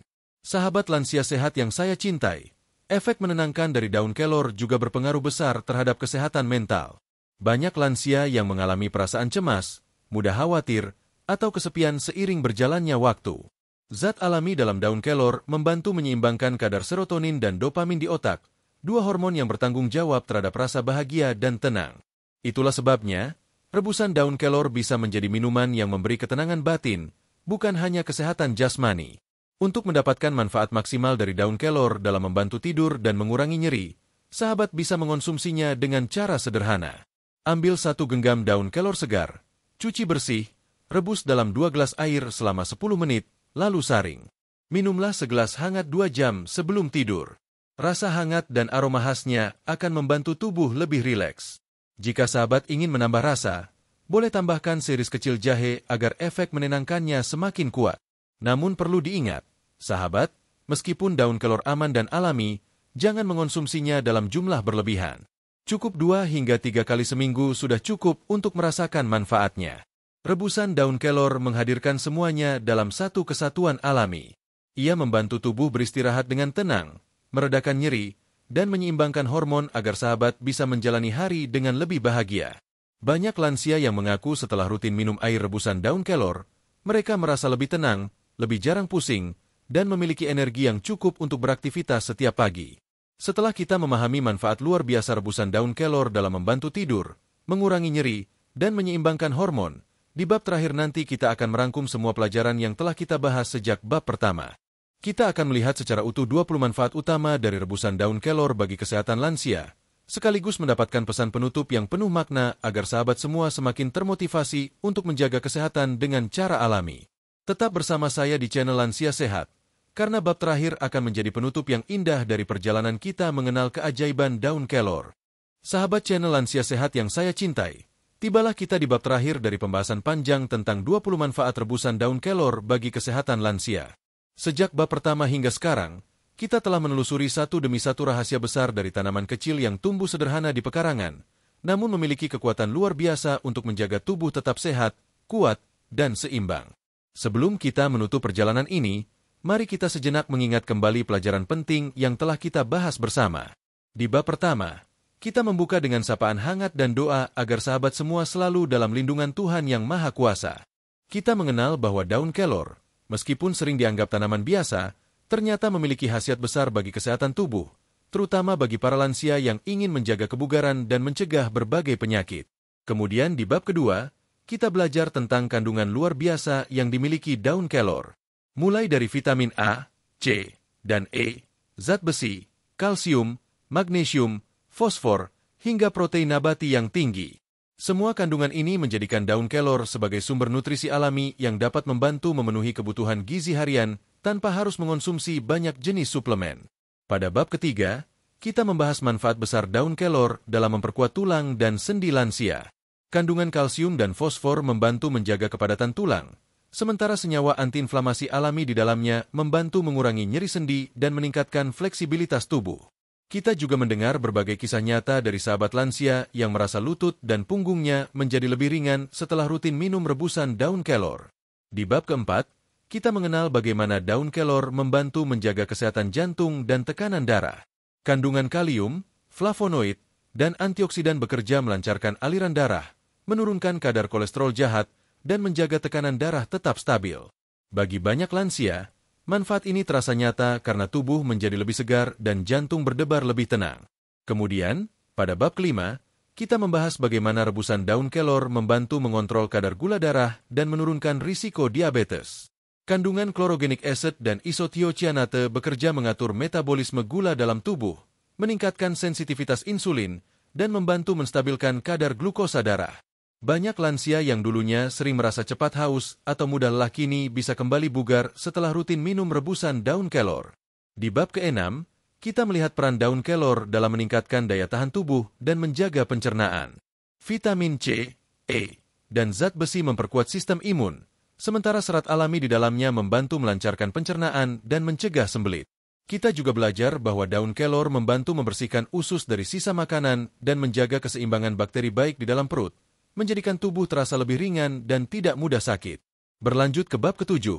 A: Sahabat lansia sehat yang saya cintai, efek menenangkan dari daun kelor juga berpengaruh besar terhadap kesehatan mental. Banyak lansia yang mengalami perasaan cemas, mudah khawatir, atau kesepian seiring berjalannya waktu. Zat alami dalam daun kelor membantu menyeimbangkan kadar serotonin dan dopamin di otak, dua hormon yang bertanggung jawab terhadap rasa bahagia dan tenang. Itulah sebabnya, rebusan daun kelor bisa menjadi minuman yang memberi ketenangan batin, bukan hanya kesehatan jasmani. Untuk mendapatkan manfaat maksimal dari daun kelor dalam membantu tidur dan mengurangi nyeri, sahabat bisa mengonsumsinya dengan cara sederhana. Ambil 1 genggam daun kelor segar, cuci bersih, rebus dalam 2 gelas air selama 10 menit, lalu saring. Minumlah segelas hangat 2 jam sebelum tidur. Rasa hangat dan aroma khasnya akan membantu tubuh lebih rileks. Jika sahabat ingin menambah rasa, boleh tambahkan series kecil jahe agar efek menenangkannya semakin kuat. Namun perlu diingat, sahabat, meskipun daun kelor aman dan alami, jangan mengonsumsinya dalam jumlah berlebihan. Cukup 2 hingga 3 kali seminggu sudah cukup untuk merasakan manfaatnya. Rebusan daun kelor menghadirkan semuanya dalam satu kesatuan alami. Ia membantu tubuh beristirahat dengan tenang, meredakan nyeri, dan menyeimbangkan hormon agar sahabat bisa menjalani hari dengan lebih bahagia. Banyak lansia yang mengaku setelah rutin minum air rebusan daun kelor, mereka merasa lebih tenang, lebih jarang pusing, dan memiliki energi yang cukup untuk beraktivitas setiap pagi. Setelah kita memahami manfaat luar biasa rebusan daun kelor dalam membantu tidur, mengurangi nyeri, dan menyeimbangkan hormon, di bab terakhir nanti kita akan merangkum semua pelajaran yang telah kita bahas sejak bab pertama. Kita akan melihat secara utuh 20 manfaat utama dari rebusan daun kelor bagi kesehatan lansia, sekaligus mendapatkan pesan penutup yang penuh makna agar sahabat semua semakin termotivasi untuk menjaga kesehatan dengan cara alami. Tetap bersama saya di channel Lansia Sehat, karena bab terakhir akan menjadi penutup yang indah dari perjalanan kita mengenal keajaiban daun kelor. Sahabat channel Lansia Sehat yang saya cintai, tibalah kita di bab terakhir dari pembahasan panjang tentang 20 manfaat rebusan daun kelor bagi kesehatan lansia. Sejak bab pertama hingga sekarang, kita telah menelusuri satu demi satu rahasia besar dari tanaman kecil yang tumbuh sederhana di pekarangan, namun memiliki kekuatan luar biasa untuk menjaga tubuh tetap sehat, kuat, dan seimbang. Sebelum kita menutup perjalanan ini, mari kita sejenak mengingat kembali pelajaran penting yang telah kita bahas bersama. Di bab pertama, kita membuka dengan sapaan hangat dan doa agar sahabat semua selalu dalam lindungan Tuhan yang Maha Kuasa. Kita mengenal bahwa daun kelor, meskipun sering dianggap tanaman biasa, ternyata memiliki khasiat besar bagi kesehatan tubuh, terutama bagi para lansia yang ingin menjaga kebugaran dan mencegah berbagai penyakit. Kemudian di bab kedua, kita belajar tentang kandungan luar biasa yang dimiliki daun kelor. Mulai dari vitamin A, C, dan E, zat besi, kalsium, magnesium, fosfor, hingga protein nabati yang tinggi. Semua kandungan ini menjadikan daun kelor sebagai sumber nutrisi alami yang dapat membantu memenuhi kebutuhan gizi harian tanpa harus mengonsumsi banyak jenis suplemen. Pada bab ketiga, kita membahas manfaat besar daun kelor dalam memperkuat tulang dan sendi lansia. Kandungan kalsium dan fosfor membantu menjaga kepadatan tulang, sementara senyawa antiinflamasi alami di dalamnya membantu mengurangi nyeri sendi dan meningkatkan fleksibilitas tubuh. Kita juga mendengar berbagai kisah nyata dari sahabat lansia yang merasa lutut dan punggungnya menjadi lebih ringan setelah rutin minum rebusan daun kelor. Di bab keempat, kita mengenal bagaimana daun kelor membantu menjaga kesehatan jantung dan tekanan darah. Kandungan kalium, flavonoid, dan antioksidan bekerja melancarkan aliran darah, menurunkan kadar kolesterol jahat, dan menjaga tekanan darah tetap stabil. Bagi banyak lansia, manfaat ini terasa nyata karena tubuh menjadi lebih segar dan jantung berdebar lebih tenang. Kemudian, pada bab kelima, kita membahas bagaimana rebusan daun kelor membantu mengontrol kadar gula darah dan menurunkan risiko diabetes. Kandungan chlorogenic acid dan isothiocyanate bekerja mengatur metabolisme gula dalam tubuh, meningkatkan sensitivitas insulin, dan membantu menstabilkan kadar glukosa darah. Banyak lansia yang dulunya sering merasa cepat haus atau mudah lelah kini bisa kembali bugar setelah rutin minum rebusan daun kelor. Di bab ke-6, kita melihat peran daun kelor dalam meningkatkan daya tahan tubuh dan menjaga pencernaan. Vitamin C, E, dan zat besi memperkuat sistem imun, sementara serat alami di dalamnya membantu melancarkan pencernaan dan mencegah sembelit. Kita juga belajar bahwa daun kelor membantu membersihkan usus dari sisa makanan dan menjaga keseimbangan bakteri baik di dalam perut, menjadikan tubuh terasa lebih ringan dan tidak mudah sakit. Berlanjut ke bab ke-7,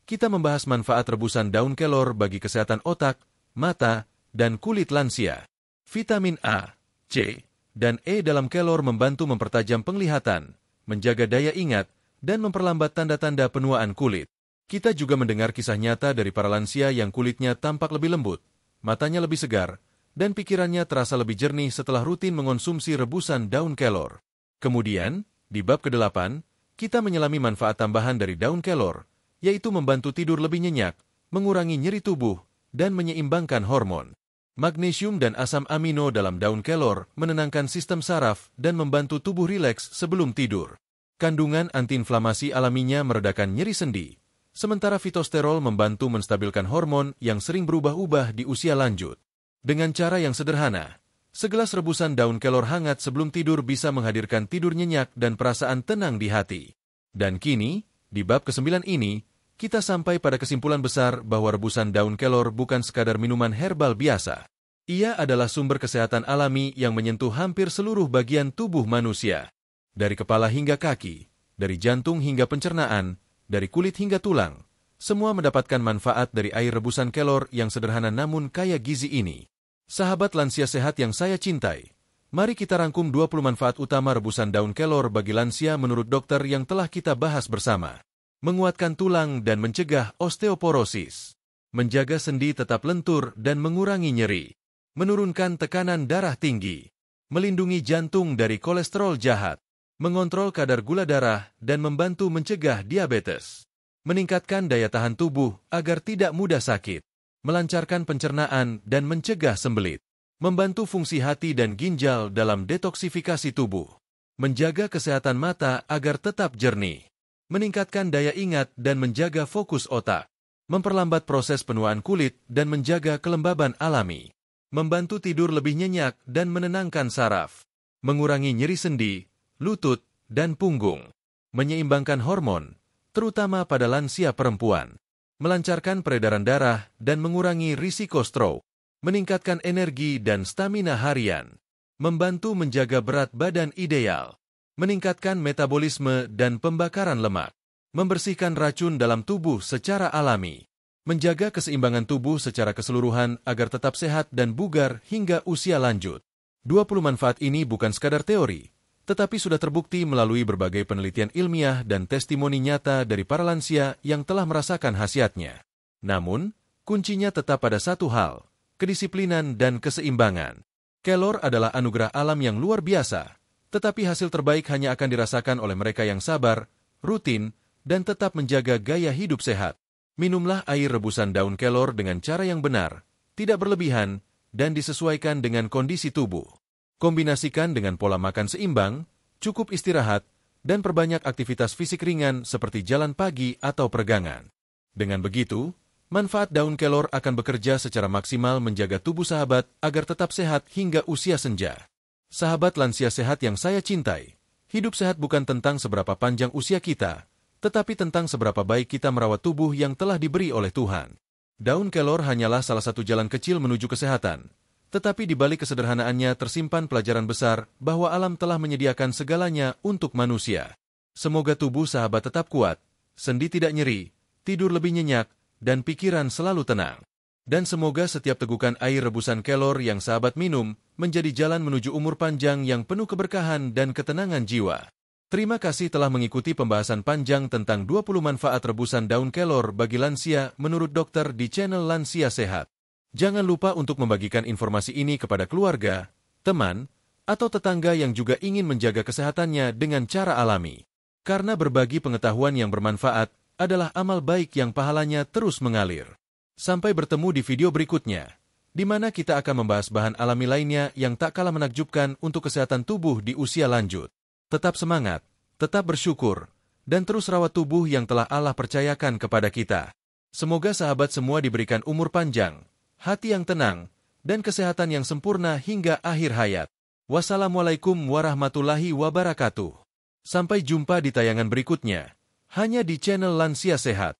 A: kita membahas manfaat rebusan daun kelor bagi kesehatan otak, mata, dan kulit lansia. Vitamin A, C, dan E dalam kelor membantu mempertajam penglihatan, menjaga daya ingat, dan memperlambat tanda-tanda penuaan kulit. Kita juga mendengar kisah nyata dari para lansia yang kulitnya tampak lebih lembut, matanya lebih segar, dan pikirannya terasa lebih jernih setelah rutin mengonsumsi rebusan daun kelor. Kemudian, di bab ke-8, kita menyelami manfaat tambahan dari daun kelor, yaitu membantu tidur lebih nyenyak, mengurangi nyeri tubuh, dan menyeimbangkan hormon. Magnesium dan asam amino dalam daun kelor menenangkan sistem saraf dan membantu tubuh rileks sebelum tidur. Kandungan antiinflamasi alaminya meredakan nyeri sendi, sementara fitosterol membantu menstabilkan hormon yang sering berubah-ubah di usia lanjut. Dengan cara yang sederhana, segelas rebusan daun kelor hangat sebelum tidur bisa menghadirkan tidur nyenyak dan perasaan tenang di hati. Dan kini, di bab ke-9 ini, kita sampai pada kesimpulan besar bahwa rebusan daun kelor bukan sekadar minuman herbal biasa. Ia adalah sumber kesehatan alami yang menyentuh hampir seluruh bagian tubuh manusia. Dari kepala hingga kaki, dari jantung hingga pencernaan, dari kulit hingga tulang, semua mendapatkan manfaat dari air rebusan kelor yang sederhana namun kaya gizi ini. Sahabat lansia sehat yang saya cintai, mari kita rangkum 20 manfaat utama rebusan daun kelor bagi lansia menurut dokter yang telah kita bahas bersama. Menguatkan tulang dan mencegah osteoporosis. Menjaga sendi tetap lentur dan mengurangi nyeri. Menurunkan tekanan darah tinggi. Melindungi jantung dari kolesterol jahat. Mengontrol kadar gula darah dan membantu mencegah diabetes. Meningkatkan daya tahan tubuh agar tidak mudah sakit. Melancarkan pencernaan dan mencegah sembelit, membantu fungsi hati dan ginjal dalam detoksifikasi tubuh, menjaga kesehatan mata agar tetap jernih, meningkatkan daya ingat dan menjaga fokus otak, memperlambat proses penuaan kulit dan menjaga kelembaban alami, membantu tidur lebih nyenyak dan menenangkan saraf, mengurangi nyeri sendi, lutut, dan punggung, menyeimbangkan hormon, terutama pada lansia perempuan, melancarkan peredaran darah dan mengurangi risiko stroke, meningkatkan energi dan stamina harian, membantu menjaga berat badan ideal, meningkatkan metabolisme dan pembakaran lemak, membersihkan racun dalam tubuh secara alami, menjaga keseimbangan tubuh secara keseluruhan agar tetap sehat dan bugar hingga usia lanjut. 20 manfaat ini bukan sekadar teori, tetapi sudah terbukti melalui berbagai penelitian ilmiah dan testimoni nyata dari para lansia yang telah merasakan khasiatnya. Namun, kuncinya tetap pada satu hal, kedisiplinan, dan keseimbangan. Kelor adalah anugerah alam yang luar biasa, tetapi hasil terbaik hanya akan dirasakan oleh mereka yang sabar, rutin, dan tetap menjaga gaya hidup sehat. Minumlah air rebusan daun kelor dengan cara yang benar, tidak berlebihan, dan disesuaikan dengan kondisi tubuh. Kombinasikan dengan pola makan seimbang, cukup istirahat, dan perbanyak aktivitas fisik ringan seperti jalan pagi atau peregangan. Dengan begitu, manfaat daun kelor akan bekerja secara maksimal menjaga tubuh sahabat agar tetap sehat hingga usia senja. Sahabat lansia sehat yang saya cintai, hidup sehat bukan tentang seberapa panjang usia kita, tetapi tentang seberapa baik kita merawat tubuh yang telah diberi oleh Tuhan. Daun kelor hanyalah salah satu jalan kecil menuju kesehatan, tetapi di balik kesederhanaannya tersimpan pelajaran besar bahwa alam telah menyediakan segalanya untuk manusia. Semoga tubuh sahabat tetap kuat, sendi tidak nyeri, tidur lebih nyenyak, dan pikiran selalu tenang. Dan semoga setiap tegukan air rebusan kelor yang sahabat minum menjadi jalan menuju umur panjang yang penuh keberkahan dan ketenangan jiwa. Terima kasih telah mengikuti pembahasan panjang tentang 20 manfaat rebusan daun kelor bagi lansia menurut dokter di channel Lansia Sehat. Jangan lupa untuk membagikan informasi ini kepada keluarga, teman, atau tetangga yang juga ingin menjaga kesehatannya dengan cara alami. Karena berbagi pengetahuan yang bermanfaat adalah amal baik yang pahalanya terus mengalir. Sampai bertemu di video berikutnya, di mana kita akan membahas bahan alami lainnya yang tak kalah menakjubkan untuk kesehatan tubuh di usia lanjut. Tetap semangat, tetap bersyukur, dan terus rawat tubuh yang telah Allah percayakan kepada kita. Semoga sahabat semua diberikan umur panjang, hati yang tenang, dan kesehatan yang sempurna hingga akhir hayat. Wassalamualaikum warahmatullahi wabarakatuh. Sampai jumpa di tayangan berikutnya, hanya di channel Lansia Sehat.